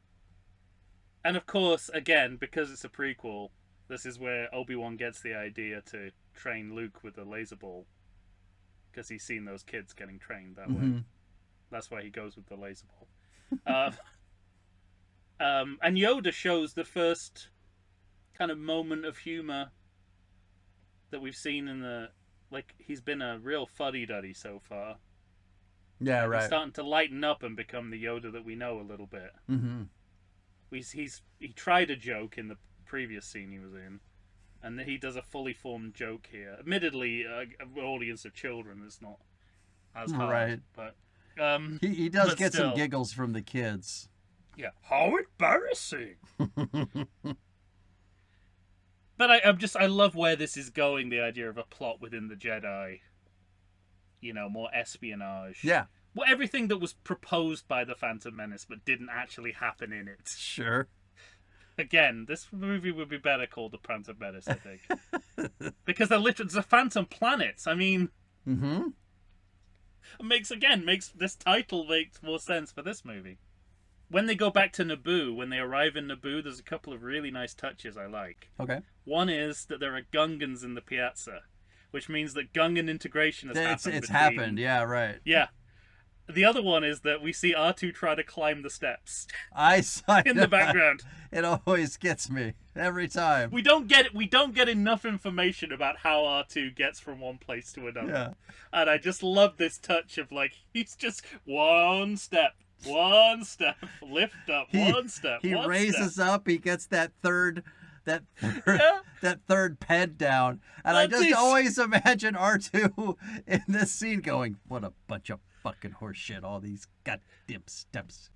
And of course, again, because it's a prequel, this is where Obi-Wan gets the idea to train Luke with the laser ball. Because he's seen those kids getting trained that way. That's why he goes with the laser ball. And Yoda shows the first kind of moment of humor that we've seen in the... Like, he's been a real fuddy-duddy so far. Yeah, right. He's starting to lighten up and become the Yoda that we know a little bit. he tried a joke in the previous scene he was in, and he does a fully formed joke here. Admittedly, an audience of children is not as hard, Right. but He does but get some still. giggles from the kids. Yeah, how embarrassing. But I love where this is going. The idea of a plot within the Jedi, more espionage. Yeah, Well, everything that was proposed by the Phantom Menace but didn't actually happen in it. sure. Again, this movie would be better called The Phantom Menace, I think. Because they're literally the Phantom Planets. I mean, Mm-hmm. makes this title makes more sense for this movie. When they go back to Naboo, when they arrive in Naboo, there's a couple of really nice touches I like. Okay. One is that there are Gungans in the piazza, which means that Gungan integration has happened. It's happened. Yeah, right. Yeah. The other one is that we see R2 try to climb the steps I saw in the background. It always gets me every time. We don't get enough information about how R2 gets from one place to another. Yeah. And I just love this touch of he's just one step, lift up, one step. He one raises step. up. He gets that third Yeah. that third ped down, and I just always imagine R2 in this scene going, "What a bunch of fucking horse shit! All these goddamn steps."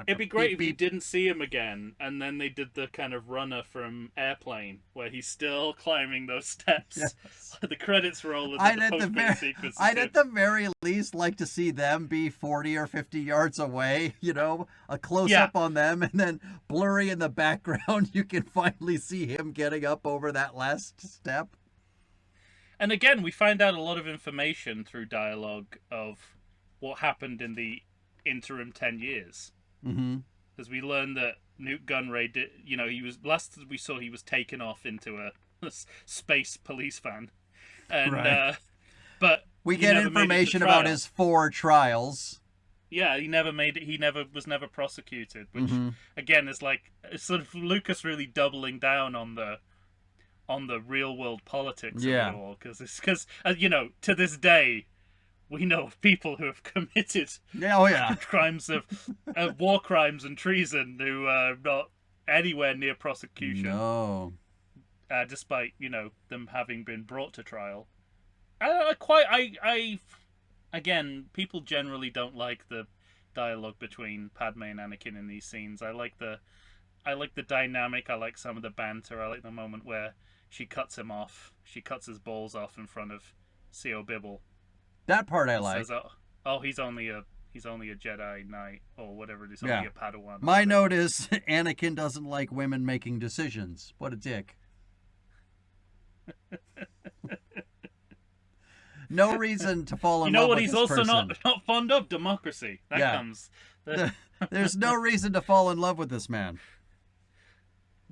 It'd be great Beep, if you beep. didn't see him again, and then they did the kind of runner from Airplane, where he's still climbing those steps. Yes. The credits roll, and I'd the at the post-credit sequence. at the very least like to see them be 40 or 50 yards away, a close up on them, and then blurry in the background, you can finally see him getting up over that last step. And again, we find out a lot of information through dialogue of what happened in the interim 10 years. Mm-hmm. Because we learned that Newt Gunray did, last we saw he was taken off into a space police van. And, Right. but We he get never made it to information about trial. his 4 trials. Yeah, he was never prosecuted, which Mm-hmm. again is it's sort of Lucas really doubling down on the real world politics Yeah. of it all, because to this day we know of people who have committed Yeah, oh yeah. crimes of war crimes and treason who are not anywhere near prosecution, No. despite them having been brought to trial. Again, people generally don't like the dialogue between Padme and Anakin in these scenes. I like the dynamic. I like some of the banter. I like the moment where she cuts him off. She cuts his balls off in front of C.O. Bibble. That part I like. Says, oh, he's only a Jedi Knight or whatever it is. Yeah. Only a Padawan. My note is Anakin doesn't like women making decisions. What a dick. No reason to fall in love what with he's this also person. not fond of? Democracy. That Yeah. comes. There's no reason to fall in love with this man.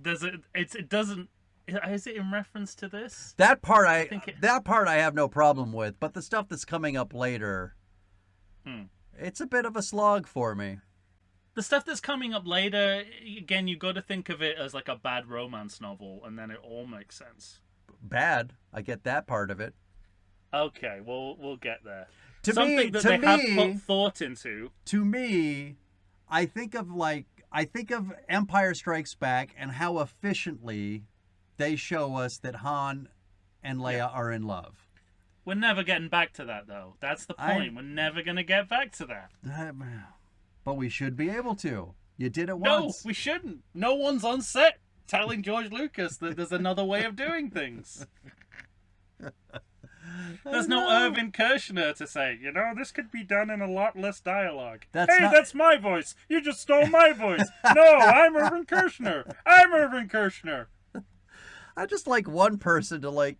It doesn't. Is it in reference to this? That part think that part I have no problem with, but the stuff that's coming up later, it's a bit of a slog for me. The stuff that's coming up later, again, you've got to think of it as like a bad romance novel, and then it all makes sense. Bad. I get that part of it. Okay, we'll get there. To Something me, that to they me, have put thought into. To me, I think of Empire Strikes Back and how efficiently they show us that Han and Leia are in love. We're never getting back to that, though. That's the point. We're never going to get back to that. But we should be able to. You did it No, once. we shouldn't. No one's on set telling George Lucas that there's another way of doing things. There's no Irvin Kershner to say, this could be done in a lot less dialogue. That's my voice. You just stole my voice. No, I'm Irvin Kershner. I'm Irvin Kershner. I just like one person to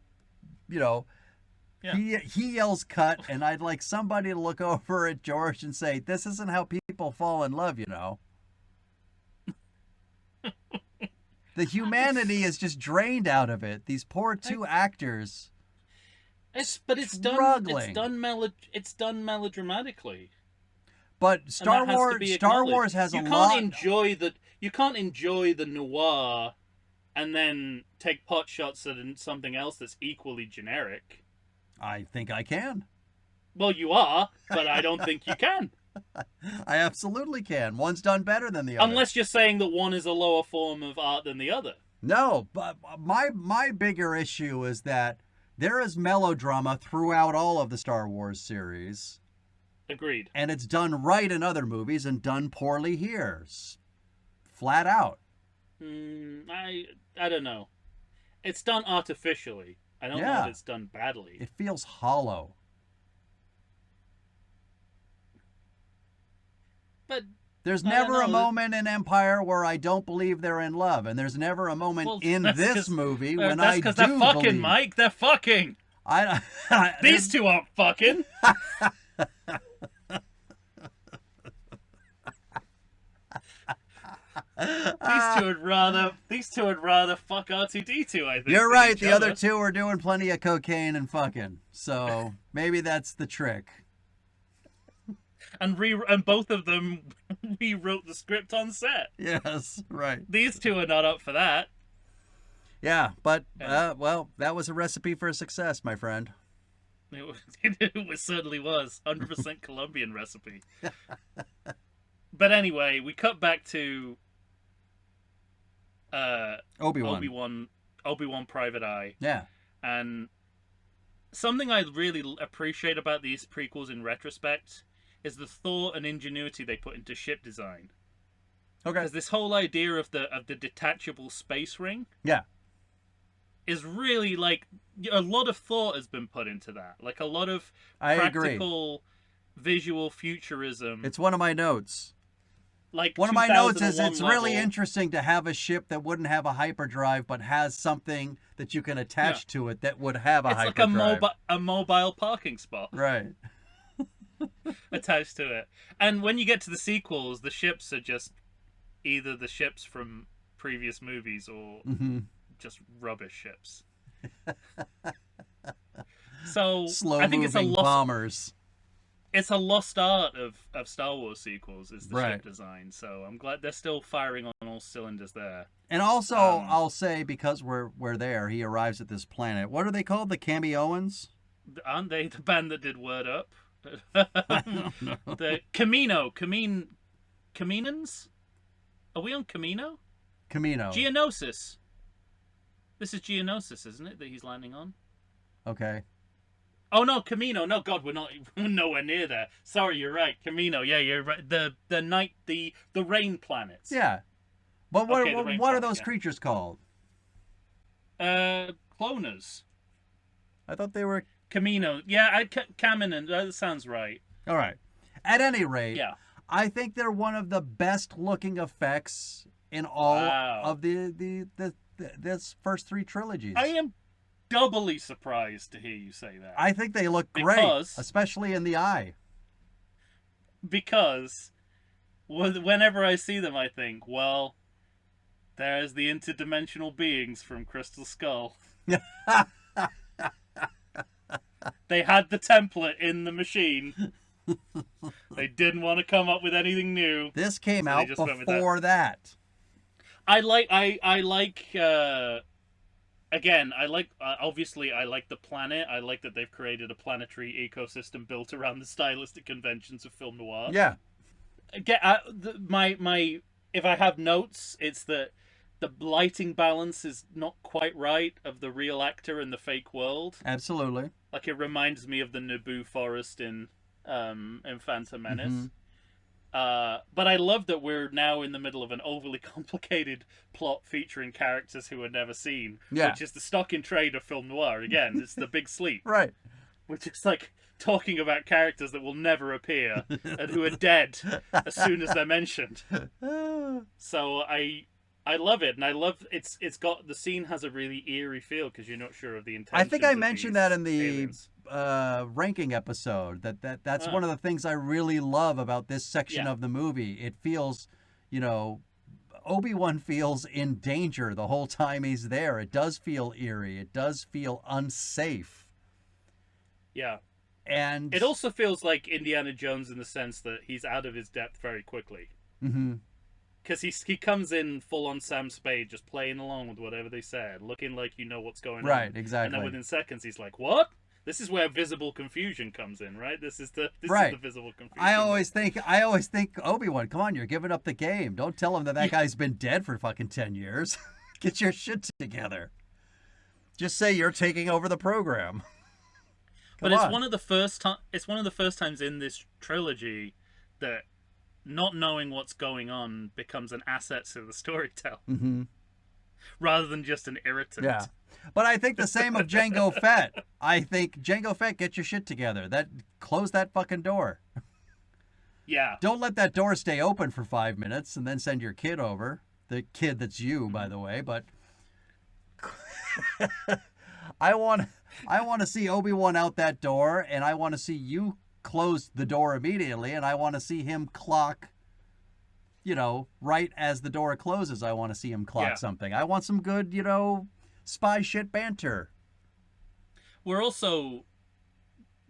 Yeah. he yells cut, and I'd like somebody to look over at George and say, this isn't how people fall in love, The humanity is just drained out of it. These poor 2 actors. It's struggling. It's done melodramatically. But Star Wars has a lot. You can't enjoy the noir and then take pot shots at something else that's equally generic. I think I can. Well, you are, but I don't think you can. I absolutely can. One's done better than the other. Unless you're saying that one is a lower form of art than the other. No, but my bigger issue is that there is melodrama throughout all of the Star Wars series. Agreed. And it's done right in other movies and done poorly here. Flat out. I don't know. It's done artificially. I don't know if it's done badly. It feels hollow. But there's never a moment in Empire where I don't believe they're in love, and there's never a moment in this movie when I do That's because they're fucking, believe. Mike. They're fucking. These two aren't fucking. These two would rather fuck R2-D2, I think. You're right. The other two are doing plenty of cocaine and fucking. So maybe that's the trick. And both of them rewrote the script on set. Yes, right. These two are not up for that. Yeah, but well, that was a recipe for success, my friend. It certainly was 100% Colombian recipe. But anyway, we cut back to Obi-Wan Private Eye. Yeah. And something I really appreciate about these prequels in retrospect is the thought and ingenuity they put into ship design. Okay. Because this whole idea of the detachable space ring, yeah, is really like a lot of thought has been put into that. Like a lot of practical visual futurism. It's one of my notes. Like one of my notes is it's really interesting to have a ship that wouldn't have a hyperdrive but has something that you can attach to it that would have a hyperdrive. It's like a mobile parking spot. Right. Attached to it. And when you get to the sequels, the ships are just either the ships from previous movies or just rubbish ships. So slow I think it's a lost bombers. It's a lost art of Star Wars sequels is the ship design. So I'm glad they're still firing on all cylinders there. And also I'll say, because we're there, he arrives at this planet. What are they called? The Camioans? Aren't they the band that did Word Up? I don't know. The Caminans? Are we on Camino? Camino. Geonosis. This is Geonosis, isn't it, that he's landing on? Okay. Oh no, Camino. No, God, we're nowhere near there. Sorry, you're right. Camino. Yeah, you're right. The rain planets. Yeah. But what are those creatures called? Cloners. I thought they were Camino. Yeah, Caminon. That sounds right. All right. At any rate, yeah. I think they're one of the best looking effects in all of this first three trilogies. I am doubly surprised to hear you say that. I think they look great, especially in the eye. Because whenever I see them, I think, well, there's the interdimensional beings from Crystal Skull. They had the template in the machine. They didn't want to come up with anything new. This came out before that. Again, obviously I like the planet. I like that they've created a planetary ecosystem built around the stylistic conventions of film noir. Yeah. If I have notes, it's that the lighting balance is not quite right of the real actor and the fake world. Absolutely. Like it reminds me of the Naboo forest in Phantom Menace. But I love that we're now in the middle of an overly complicated plot featuring characters who are never seen, which is the stock in trade of film noir. Again, it's the big sleep. Right. Which is like talking about characters that will never appear and who are dead as soon as they're mentioned. So I love it, and I love it's got the scene has a really eerie feel because you're not sure of the intentions. I think I mentioned that in the aliens. Ranking episode that's one of the things I really love about this section of the movie. It feels, Obi-Wan feels in danger the whole time he's there. It does feel eerie. It does feel unsafe. Yeah. And it also feels like Indiana Jones in the sense that he's out of his depth very quickly. Mm-hmm. Because he comes in full on Sam Spade, just playing along with whatever they said, looking like you know what's going on. Right, exactly. And then within seconds, he's like, "What?" This is where visible confusion comes in, right? This is the Right. visible confusion. I always think Obi-Wan, come on, you're giving up the game. Don't tell him that guy's been dead for fucking 10 years. Get your shit together. Just say you're taking over the program. But it's one of the first times in this trilogy that not knowing what's going on becomes an asset to the storytelling, rather than just an irritant. Yeah. But I think the same of Jango Fett. I think Jango Fett, get your shit together. Close that fucking door. Yeah. Don't let that door stay open for 5 minutes and then send your kid over. The kid that's you, by the way. But I want to see Obi-Wan out that door, and I want to see you close the door immediately, and I want to see him clock, right as the door closes. I want to see him clock something. I want some good, spy shit banter. We're also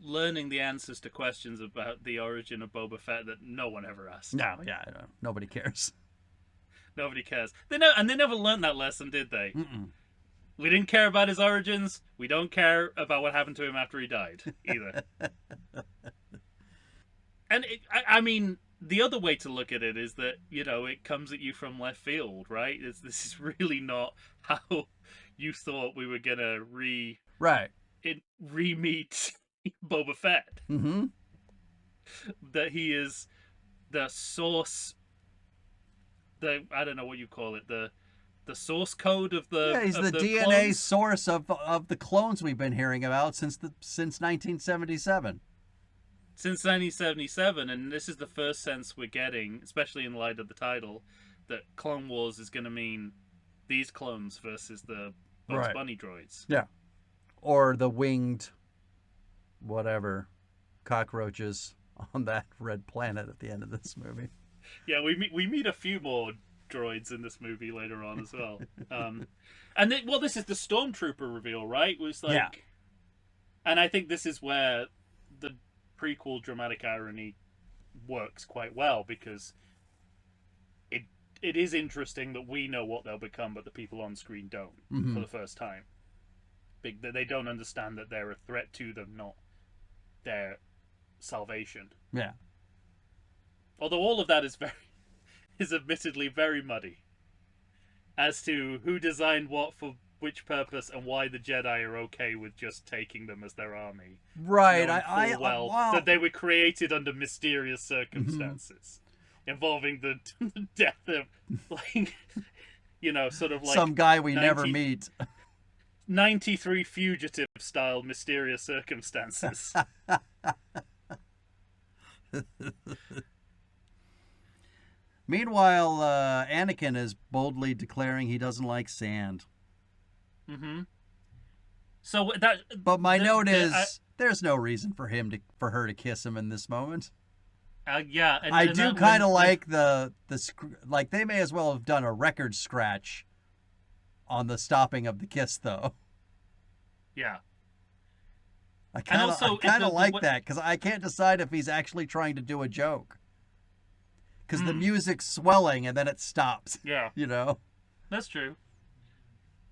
learning the answers to questions about the origin of Boba Fett that no one ever asked. No, yeah, nobody cares. Nobody cares. They never learned that lesson, did they? Mm-mm. We didn't care about his origins. We don't care about what happened to him after he died, either. And, I mean, the other way to look at it is that, it comes at you from left field, right? This is really not how you thought we were going to re-meet Boba Fett. Mm-hmm. That he is the source, I don't know what you call it, the source code of the... Yeah, he's the DNA clones. source of the clones we've been hearing about since 1977. Since 1977, and this is the first sense we're getting, especially in light of the title, that Clone Wars is going to mean these clones versus the Bugs Bunny droids. Yeah. Or the winged, whatever, cockroaches on that red planet at the end of this movie. Yeah, we meet a few more droids in this movie later on as well. And this is the Stormtrooper reveal, right? It was like, yeah. And I think this is where the prequel dramatic irony works quite well, because it is interesting that we know what they'll become, but the people on screen don't for the first time. They don't understand that they're a threat to them, not their salvation. Yeah. Although all of that is admittedly very muddy as to who designed what for which purpose and why the Jedi are okay with just taking them as their army. Right. That they were created under mysterious circumstances involving the death of, sort of like some guy we never meet. 93 fugitive style mysterious circumstances. Meanwhile, Anakin is boldly declaring he doesn't like sand. Mm-hmm. So but my note is there's no reason for her to kiss him in this moment. Yeah, I do kind of like like they may as well have done a record scratch on the stopping of the kiss, though. Yeah. I kind of like that, because I can't decide if he's actually trying to do a joke. Because the music's swelling and then it stops. Yeah. That's true.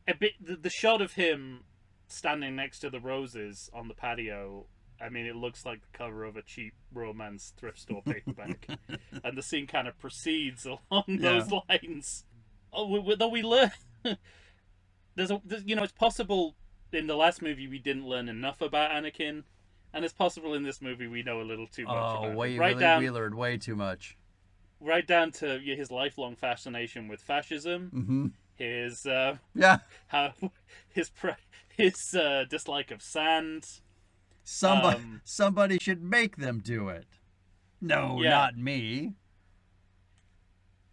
The shot of him standing next to the roses on the patio, I mean, it looks like the cover of a cheap romance thrift store paperback. And the scene kind of proceeds along those lines. Though we learn... it's possible in the last movie we didn't learn enough about Anakin, and it's possible in this movie we know a little too much about him. We learned way too much. Right down to his lifelong fascination with fascism, his his dislike of sand. Somebody should make them do it. No, not me.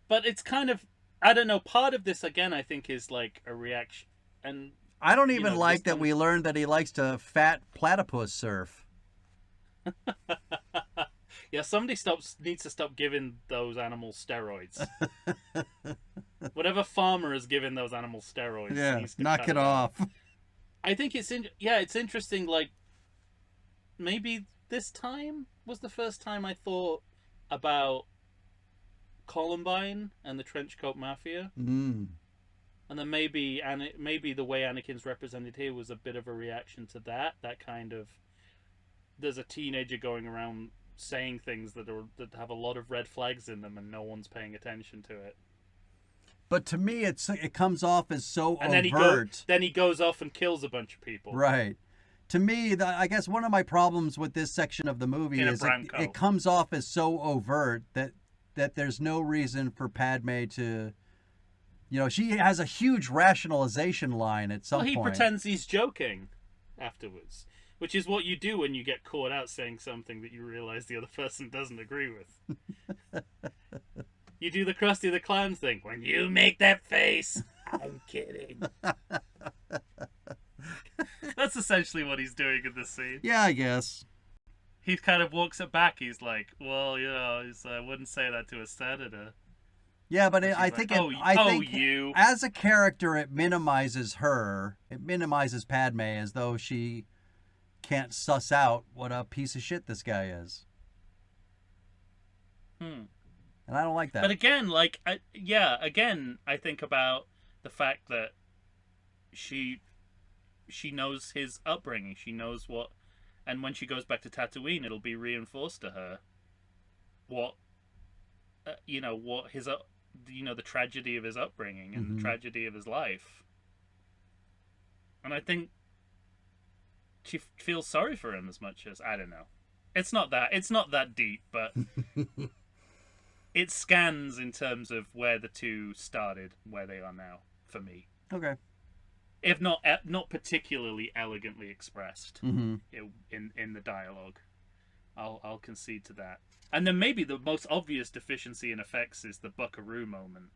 But it's kind of, I don't know, part of this again I think is like a reaction, and I don't even like that we learned that he likes to fat platypus surf. Yeah, somebody needs to stop giving those animals steroids. Whatever farmer is giving those animals steroids, needs to knock it off. I think it's interesting. Like, maybe this time was the first time I thought about Columbine and the Trenchcoat Mafia. And then maybe the way Anakin's represented here was a bit of a reaction to that. That kind of, there's a teenager going around saying things that have a lot of red flags in them, and no one's paying attention to it. But to me, it comes off as so And overt. then he goes off and kills a bunch of people. Right. To me, I guess one of my problems with this section of the movie is it comes off as so overt that there's no reason for Padme to, she has a huge rationalization line at some point. Well, he pretends he's joking afterwards, which is what you do when you get caught out saying something that you realize the other person doesn't agree with. You do the Krusty the Clown thing. When you make that face, I'm kidding. That's essentially what he's doing in this scene. Yeah, I guess. He kind of walks it back. He's like, well, I wouldn't say that to a senator. Yeah, but I think you. As a character, it minimizes her. It minimizes Padme as though she can't suss out what a piece of shit this guy is. And I don't like that. But again, I think about the fact that she knows his upbringing. She knows what, and when she goes back to Tatooine, it'll be reinforced to her what his the tragedy of his upbringing and the tragedy of his life. And I think she feels sorry for him as much as, I don't know. It's not that deep, but it scans in terms of where the two started, where they are now for me. Okay. If not particularly elegantly expressed in the dialogue, I'll concede to that. And then maybe the most obvious deficiency in effects is the Buckaroo moment.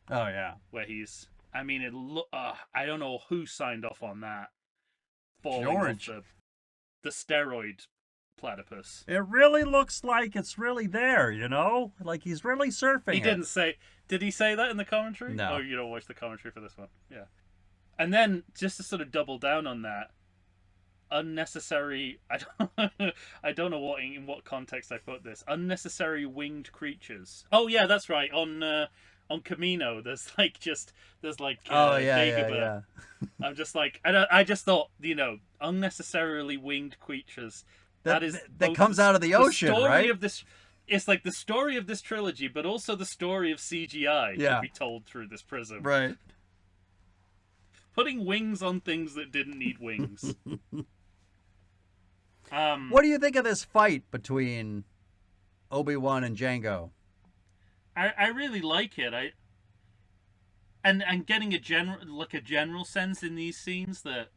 Oh yeah, where he's. I mean, I don't know who signed off on that. George, off the steroid platypus. It really looks like it's really there, like he's really surfing. He didn't say. Did he say that in the commentary? No. Oh, you don't watch the commentary for this one. Yeah. And then, just to sort of double down on that, unnecessary. I don't know in what context I put this. Unnecessary winged creatures. Oh yeah, that's right. On Camino, there's like. Yeah. I'm just like, I just thought, unnecessarily winged creatures. That comes out of the ocean, right? It's like the story of this trilogy, but also the story of CGI to be told through this prism. Right. Putting wings on things that didn't need wings. What do you think of this fight between Obi-Wan and Jango? I really like it. And getting a general sense in these scenes that,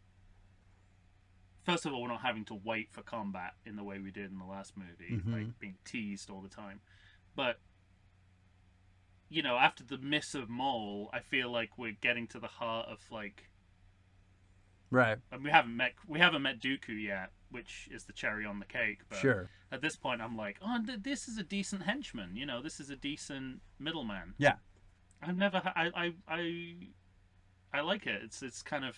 first of all, we're not having to wait for combat in the way we did in the last movie, like being teased all the time. But after the miss of Maul, I feel like we're getting to the heart of right. And we haven't met Dooku yet, which is the cherry on the cake. But sure. At this point, I'm like, oh, this is a decent henchman. This is a decent middleman. Yeah. I've never. I like it. It's kind of.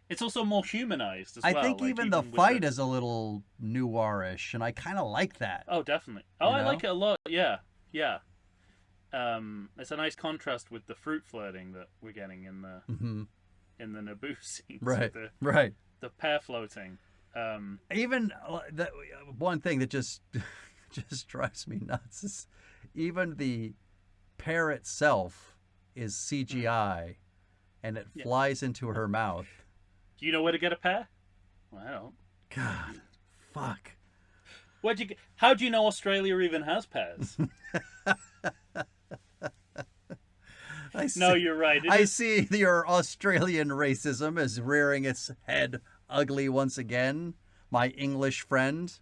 It's also more humanized as well. I think even the fight is a little noirish, and I kind of like that. Oh, definitely. Oh, I like it a lot. Yeah. It's a nice contrast with the fruit flirting that we're getting in the in the Naboo scenes. Right. Right. The pear floating. Even one thing that just drives me nuts is even the pear itself is CGI, and it flies into her mouth. Do you know where to get a pear? Well, I don't. God, fuck. How do you know Australia even has pears? No, you're right. I see your Australian racism is rearing its head ugly once again, my English friend.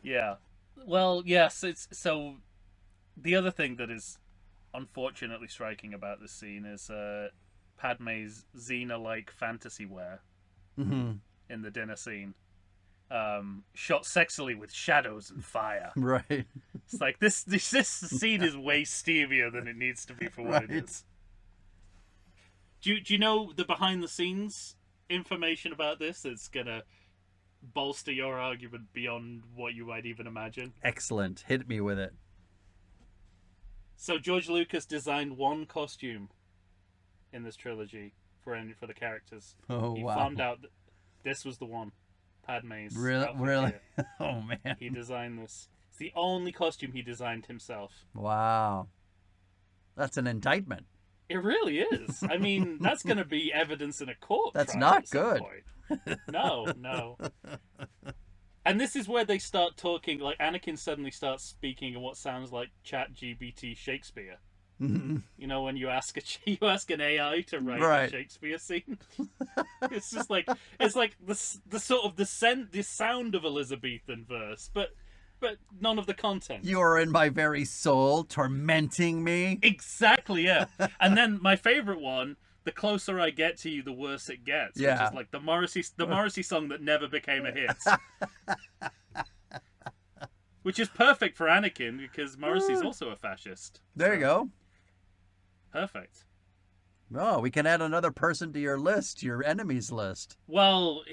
Yeah. Well, yes, it's so the other thing that is unfortunately striking about this scene is Padme's Xena-like fantasy wear in the dinner scene. Shot sexily with shadows and fire. Right. It's like this scene is way steamier than it needs to be for what it is. Do you know the behind the scenes information about this that's gonna bolster your argument beyond what you might even imagine? Excellent. Hit me with it. So George Lucas designed one costume in this trilogy for the characters. Oh, He wow. farmed out this was the one. Padme's Really? outfit Really? here. Oh, man. He designed this. It's the only costume he designed himself. Wow. That's an indictment. It really is. I mean, that's going to be evidence in a court. That's trial not at some good. point. No. And this is where they start talking. Like Anakin suddenly starts speaking in what sounds like ChatGPT Shakespeare. Mhm. You know, when you ask an AI to write Right. a Shakespeare scene, it's just like it's like the sort of the sound of Elizabethan verse, but none of the content. You are in my very soul, tormenting me. Exactly, yeah. And then my favorite one, the closer I get to you, the worse it gets. Yeah. Which is like the Morrissey song that never became a hit. Which is perfect for Anakin because Morrissey's also a fascist. There you go. Perfect. Oh, we can add another person to your list, your enemies list. Well,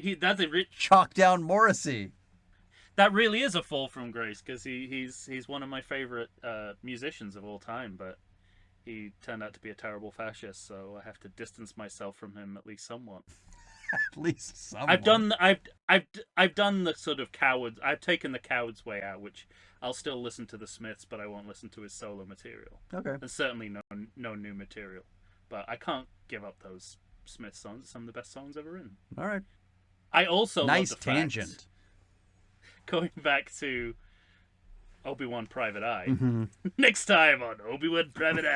Chalk down Morrissey. that really is a fall from grace because he's one of my favorite musicians of all time, but he turned out to be a terrible fascist, so I have to distance myself from him at least somewhat. At least someone. I've done the sort of coward. I've taken the coward's way out, which I'll still listen to the Smiths, but I won't listen to his solo material, Okay. and certainly no new material. But I can't give up those Smith songs. It's some of the best songs ever written. All right. I also Nice love the fact, tangent. going back to Obi-Wan Private Eye. Mm-hmm. Next time on Obi-Wan Private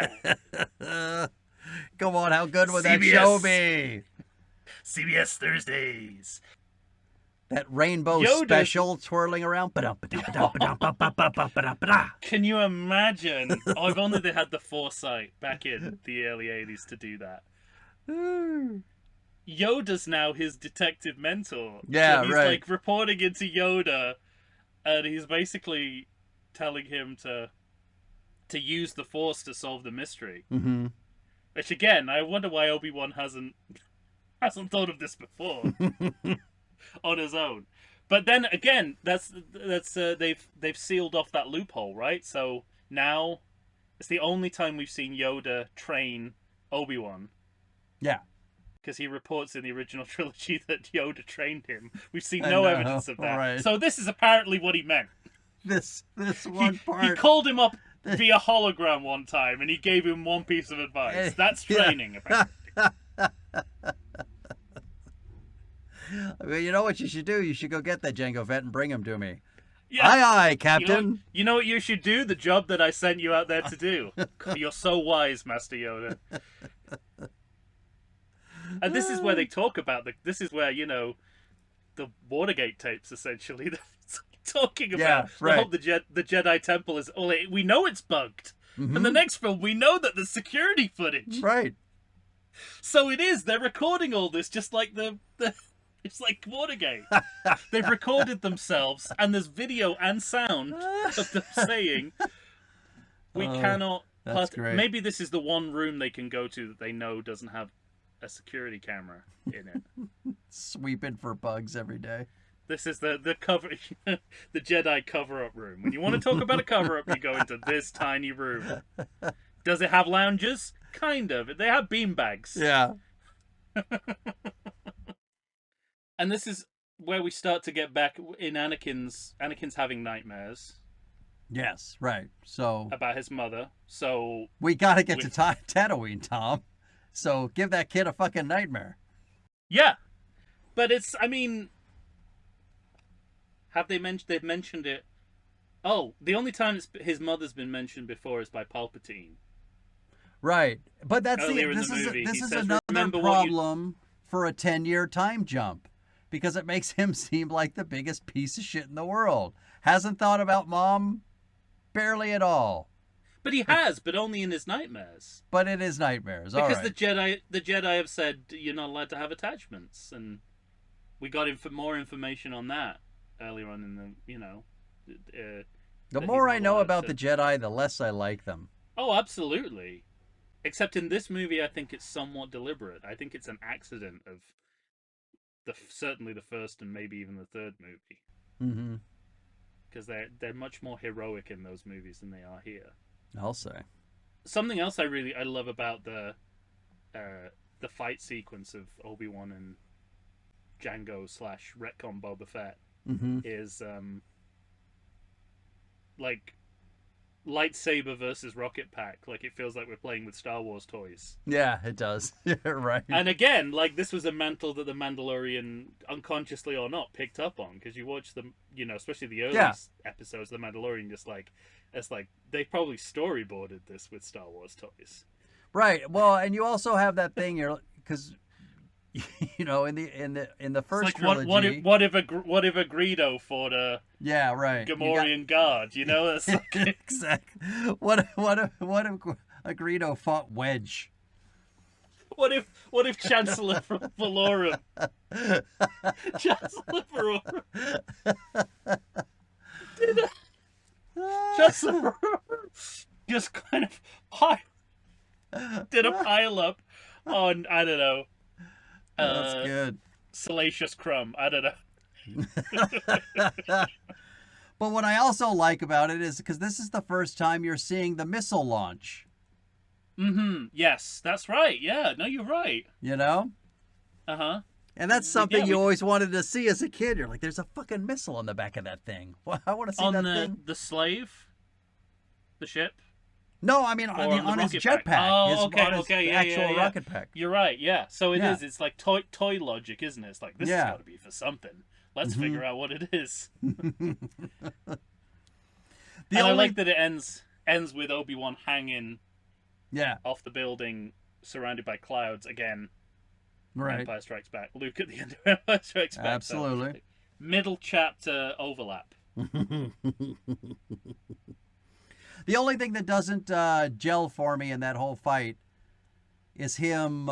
Eye. Come on, how good would that show be? CBS Thursdays. That rainbow Yoda. special twirling around. Can you imagine? Oh, if only they had the foresight back in the early 80s to do that. Yoda's now his detective mentor. Yeah, so he's right. like reporting into Yoda, and he's basically telling him to use the Force to solve the mystery. Mm-hmm. Which again, I wonder why Obi-Wan hasn't thought of this before on his own. But then again, that's they've sealed off that loophole, right? So now it's the only time we've seen Yoda train Obi-Wan. Yeah. Because he reports in the original trilogy that Yoda trained him. We've seen I no know, evidence of that. right. So this is apparently what he meant. This one part. He called him up via hologram one time, and he gave him one piece of advice. That's Yeah. training, apparently. Well, you know what you should do? You should go get that Jango Fett and bring him to me. Yeah. Aye, aye, Captain. You know what you should do? The job that I sent you out there to do. You're so wise, Master Yoda. And this is where they talk about this is where, the Watergate tapes essentially talking about Yeah, right. the Jedi Temple is we know it's bugged. Mhm. And the next film we know that there's security footage. Right. So it is. They're recording all this just like the it's like Watergate. They've recorded themselves, and there's video and sound of them saying, "We cannot." that's great. Maybe this is the one room they can go to that they know doesn't have a security camera in it. Sweeping for bugs every day. This is the cover, the Jedi cover-up room. When you want to talk about a cover-up, you go into this tiny room. Does it have lounges? Kind of. They have beanbags. Yeah. And this is where we start to get back in Anakin's having nightmares Yes, right. So about his mother. So we got to get to Tatooine, Tom. So give that kid a fucking nightmare. yeah, but they've mentioned it. Oh, the only time his mother's been mentioned before is by Palpatine. Right. But that's Earlier in this the is movie, this he is says, another "Remember what you-" problem for a 10-year time jump, because it makes him seem like the biggest piece of shit in the world. Hasn't thought about mom barely at all. But he has, but only in his nightmares. But it is nightmares. All Because right. the Jedi have said you're not allowed to have attachments, and we got more information on that earlier on in the The that more he's I not know allowed about to- the Jedi, the less I like them. Oh, absolutely. Except in this movie, I think it's somewhat deliberate. I think it's an accident of certainly the first and maybe even the third movie, Mm-hmm. because they're much more heroic in those movies than they are here. I'll say. Something else I love about the fight sequence of Obi-Wan and Django slash retcon Boba Fett Mm-hmm. is like lightsaber versus rocket pack. Like it feels like we're playing with Star Wars toys. Yeah, it does. Yeah, right. And again, like this was a mantle that the Mandalorian, unconsciously or not, picked up on because you watch them, especially the early Yeah. episodes of the Mandalorian. It's like they probably storyboarded this with Star Wars toys. Right. Well, and you also have that thing you're because in the It's first like trilogy. what if a Greedo fought a Yeah, right. Gamorrean guard? That's like, Exactly. What if a Greedo fought Wedge? what if Chancellor from Valorum, Chancellor Valorum, did a Chancellor Valorum just kind of did a pile up on, I don't know, That's good. Salacious Crumb. I don't know. But what I also like about it is because this is the first time you're seeing the missile launch. Mm-hmm. Yes, that's right. Yeah, no, you're right. You know? Uh-huh. And that's something Yeah, you always wanted to see as a kid. You're like, there's a fucking missile on the back of that thing. Well, I want to see On that thing. the slave, the ship. No, I mean Or on his rocket pack. jetpack. Oh, On his yeah, actual yeah. rocket pack. You're right. Yeah. So it Yeah. is. It's like toy logic, isn't it? It's like this has Yeah. got to be for something. Let's Mhm. figure out what it is. The And I only like that it ends with Obi-Wan hanging yeah, off the building, surrounded by clouds again. right. Empire Strikes Back. Luke at the end of Empire Strikes Back. Absolutely. So, middle chapter overlap. The only thing that doesn't gel for me in that whole fight is him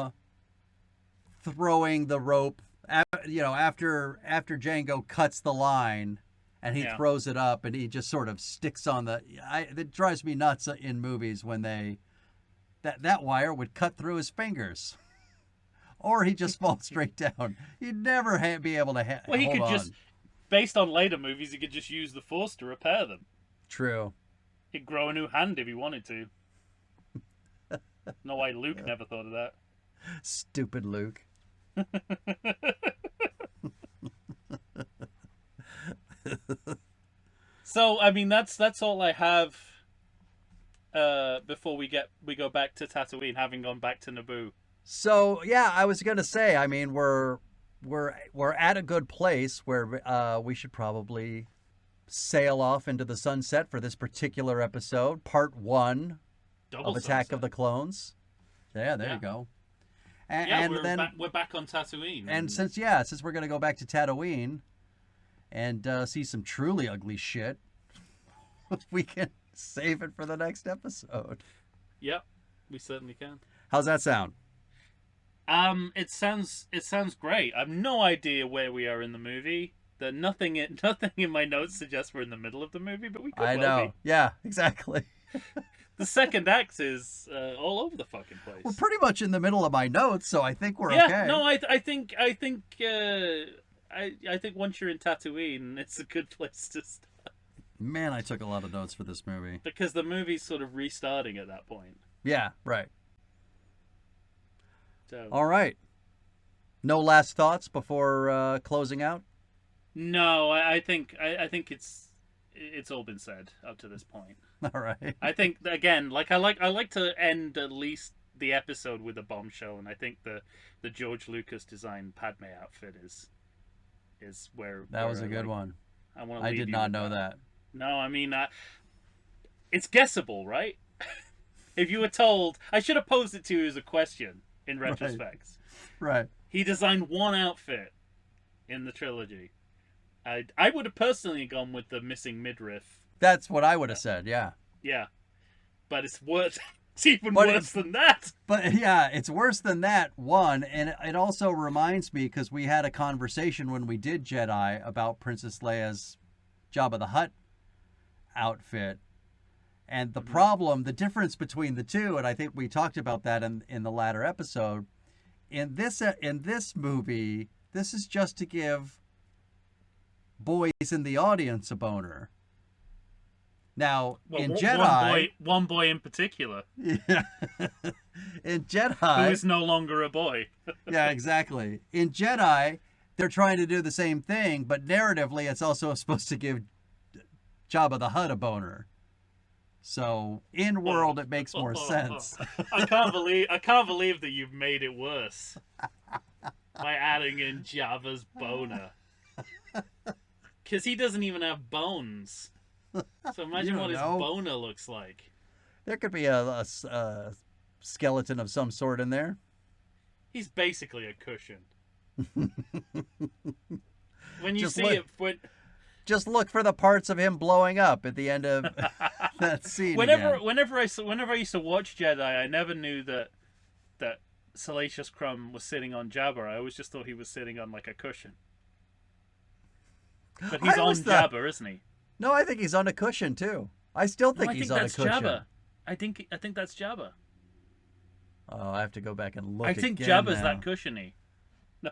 throwing the rope. After Django cuts the line, and he Yeah. throws it up, and he just sort of sticks on the. It drives me nuts in movies when that wire would cut through his fingers, or he just falls straight down. You'd never be able to Well, he hold could on. just, based on later movies, he could just use the Force to repair them. True. He'd grow a new hand if he wanted to. No way Luke never thought of that. Stupid Luke. So, I mean, that's all I have. Before we go back to Tatooine, having gone back to Naboo. So yeah, I was gonna say. I mean, we're at a good place where we should probably sail off into the sunset for this particular episode, part 1 Double of Attack sunset. of the Clones. Yeah, there Yeah. you go. Yeah, And then we're back on Tatooine. and since we're gonna go back to Tatooine and see some truly ugly shit, we can save it for the next episode. Yep, we certainly can. How's that sound? It sounds great. I have no idea where we are in the movie. Nothing in my notes suggests we're in the middle of the movie, but we could I well know. Yeah, exactly. be. The second act is all over the fucking place. We're pretty much in the middle of my notes, so I think we're yeah, okay. no, I think I think once you're in Tatooine, it's a good place to start Man, I took a lot of notes for this movie. because the movie's sort of restarting at that point. Yeah, right. So All right. No last thoughts before closing out? no, I think it's all been said up to this point. All right. I think again, I like to end at least the episode with a bombshell, and I think the George Lucas designed Padme outfit is where That was a good one. I did not know that. No, I mean, it's guessable, right? If you were told, I should have posed it to you as a question in retrospect. Right. He designed one outfit in the trilogy. I would have personally gone with the missing midriff. That's what I would have said, yeah. Yeah, but it's worse. It's even But worse than that. But yeah, it's worse than that, one. And it also reminds me, because we had a conversation when we did Jedi about Princess Leia's Jabba the Hutt outfit. And the problem, the difference between the two, and I think we talked about that in the latter episode, in this movie, this is just to give boys in the audience a boner. Now, Well, in one boy in particular, yeah, in who Jedi, is no longer a boy. yeah, exactly. In Jedi, they're trying to do the same thing, but narratively, it's also supposed to give Jabba the Hutt a boner. So, in world, it makes more sense. I can't believe that you've made it worse by adding in Jabba's boner. Because he doesn't even have bones. So imagine what his boner looks like. There could be a skeleton of some sort in there. He's basically a cushion. When you Just see look- it, when Just look for the parts of him blowing up at the end of that scene. whenever again. whenever I used to watch Jedi, I never knew that Salacious Crumb was sitting on Jabba. I always just thought he was sitting on like a cushion. But he's I on always thought- Jabba, isn't he? No, I think he's on a cushion too. I still No, think I he's think on a that's cushion. Jabba. I think that's Jabba. Oh, I have to go back and look. I think again Jabba's now. that cushiony. No.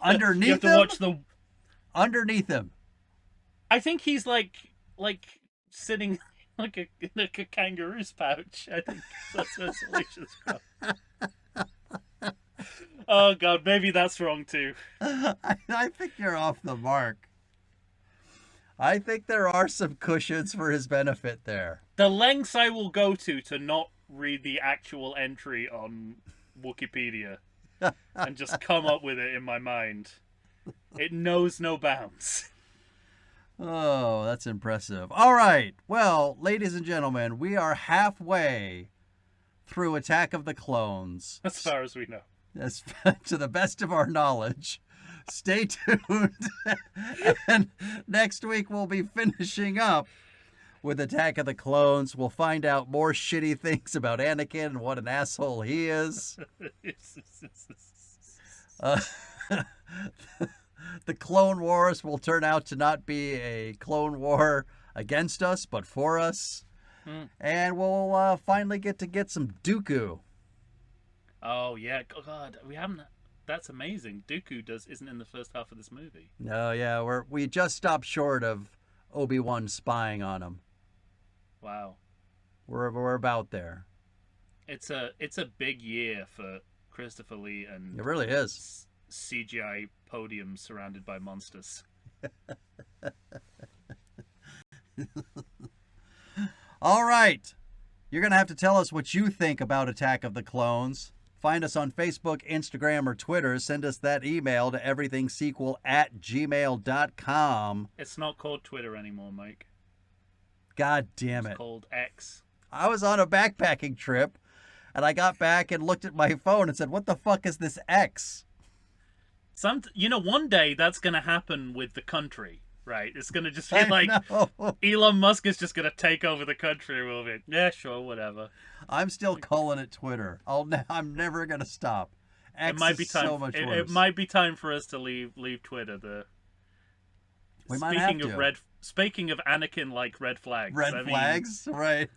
Underneath you have to him? watch the. Underneath him. I think he's like sitting like a kangaroo's pouch. I think that's where Salacious Crumb. Oh god, maybe that's wrong too. I think you're off the mark. I think there are some cushions for his benefit there. The lengths I will go to not read the actual entry on Wikipedia and just come up with it in my mind. It knows no bounds. Oh, that's impressive. All right. Well, ladies and gentlemen, we are halfway through Attack of the Clones. As far as we know. As to the best of our knowledge. Stay tuned. And next week we'll be finishing up with Attack of the Clones. We'll find out more shitty things about Anakin and what an asshole he is. The Clone Wars will turn out to not be a Clone War against us, but for us. And we'll finally get some Dooku. Oh yeah, God, we haven't. That's amazing. Dooku isn't in the first half of this movie. No, yeah, we just stopped short of Obi-Wan spying on him. Wow, we're about there. It's a big year for Christopher Lee and It really is. CGI podium surrounded by monsters. All right, you're gonna have to tell us what you think about Attack of the Clones. Find us on Facebook, Instagram, or Twitter. Send us that email to everythingsequel@gmail.com. It's not called Twitter anymore, Mike. God damn it. It's called X. I was on a backpacking trip, and I got back and looked at my phone and said, what the fuck is this X? One day that's going to happen with the country, right? It's going to just be I like know. Elon Musk is just going to take over the country a little bit. Yeah, sure, whatever. I'm still calling it Twitter. I'm never going to stop. X It might be is time. so much worse. It might be time for us to leave Twitter. We might have to. Speaking of Anakin like red flags. Red flags, right.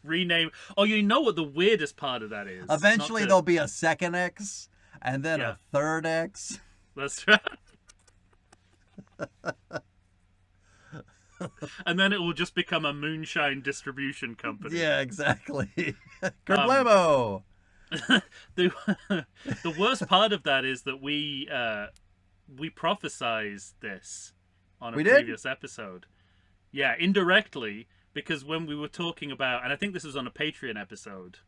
Rename. Oh, you know what the weirdest part of that is? Eventually there'll be a second X and then a third X. That's right. And then it will just become a moonshine distribution company. Yeah, exactly. Kerblamo! The worst part of that is that we prophesized this on a previous episode. Yeah, indirectly, because when we were talking about, and I think this was on a Patreon episode,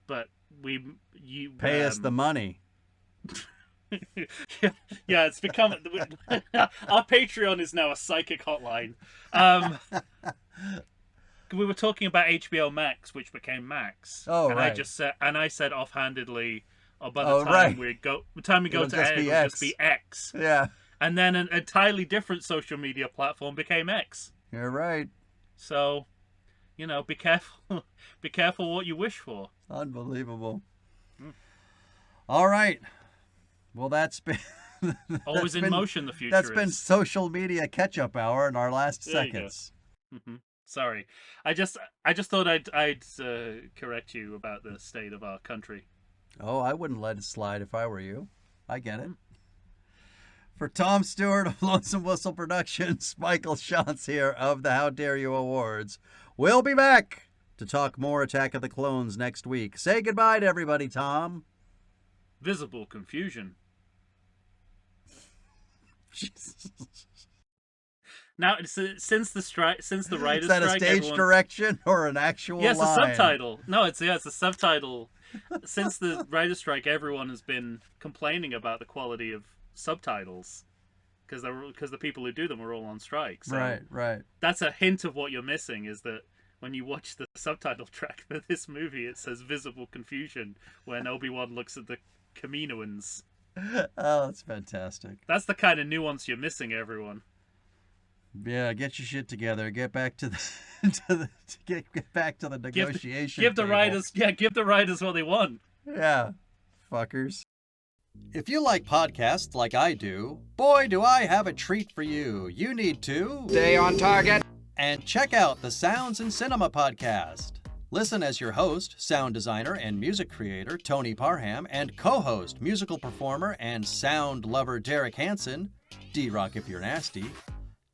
but you pay us the money. yeah, it's become our Patreon is now a psychic hotline. We were talking about HBO Max, which became Max. Oh, and right. I said offhandedly, by the time we go to air, it'll just be X. Yeah. And then an entirely different social media platform became X. You're right. So, be careful. Be careful what you wish for. Unbelievable. All right. Well, that's been always in motion. The future. That's been social media catch-up hour in our last There you seconds. Mm-hmm. Sorry, I just thought I'd correct you about the state of our country. Oh, I wouldn't let it slide if I were you. I get it. For Tom Stewart of Lonesome Whistle Productions, Michael Shantz here of the How Dare You Awards. We'll be back to talk more Attack of the Clones next week. Say goodbye to everybody, Tom. Visible confusion. Jesus. Now, since the writer's Is that strike, a stage direction or an actual line? Yes, a subtitle. No, it's a subtitle. Since the writer's strike, everyone has been complaining about the quality of subtitles because the people who do them are all on strike. So Right. That's a hint of what you're missing. Is that when you watch the subtitle track for this movie, it says "visible confusion" when Obi-Wan looks at the Kaminoans. Oh, that's fantastic. That's the kind of nuance you're missing, everyone. Yeah, get your shit together. Get back to the get back to the negotiation. Give the table. give the writers what they want. Yeah, fuckers. If you like podcasts like I do, boy, do I have a treat for you. You need to stay on target and check out the Sounds in Cinema podcast. Listen as your host, sound designer and music creator Tony Parham, and co-host, musical performer and sound lover Derek Hansen, D-Rock if you're nasty,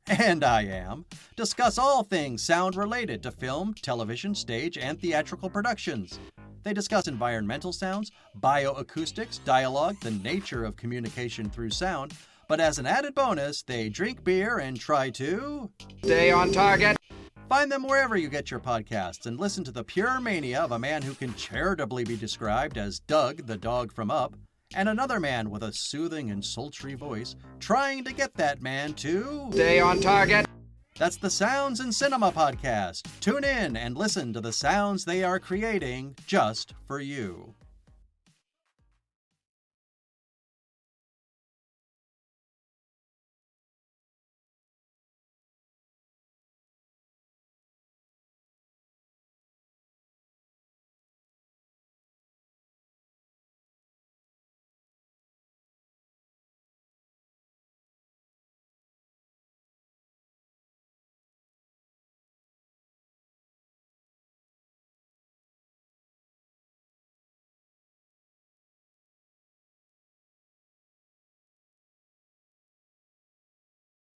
and I am, discuss all things sound related to film, television, stage, and theatrical productions. They discuss environmental sounds, bioacoustics, dialogue, the nature of communication through sound, but as an added bonus, they drink beer and try to stay on target. Find them wherever you get your podcasts and listen to the pure mania of a man who can charitably be described as Doug, the dog from Up, and another man with a soothing and sultry voice trying to get that man to stay on target. That's the Sounds in Cinema podcast. Tune in and listen to the sounds they are creating just for you.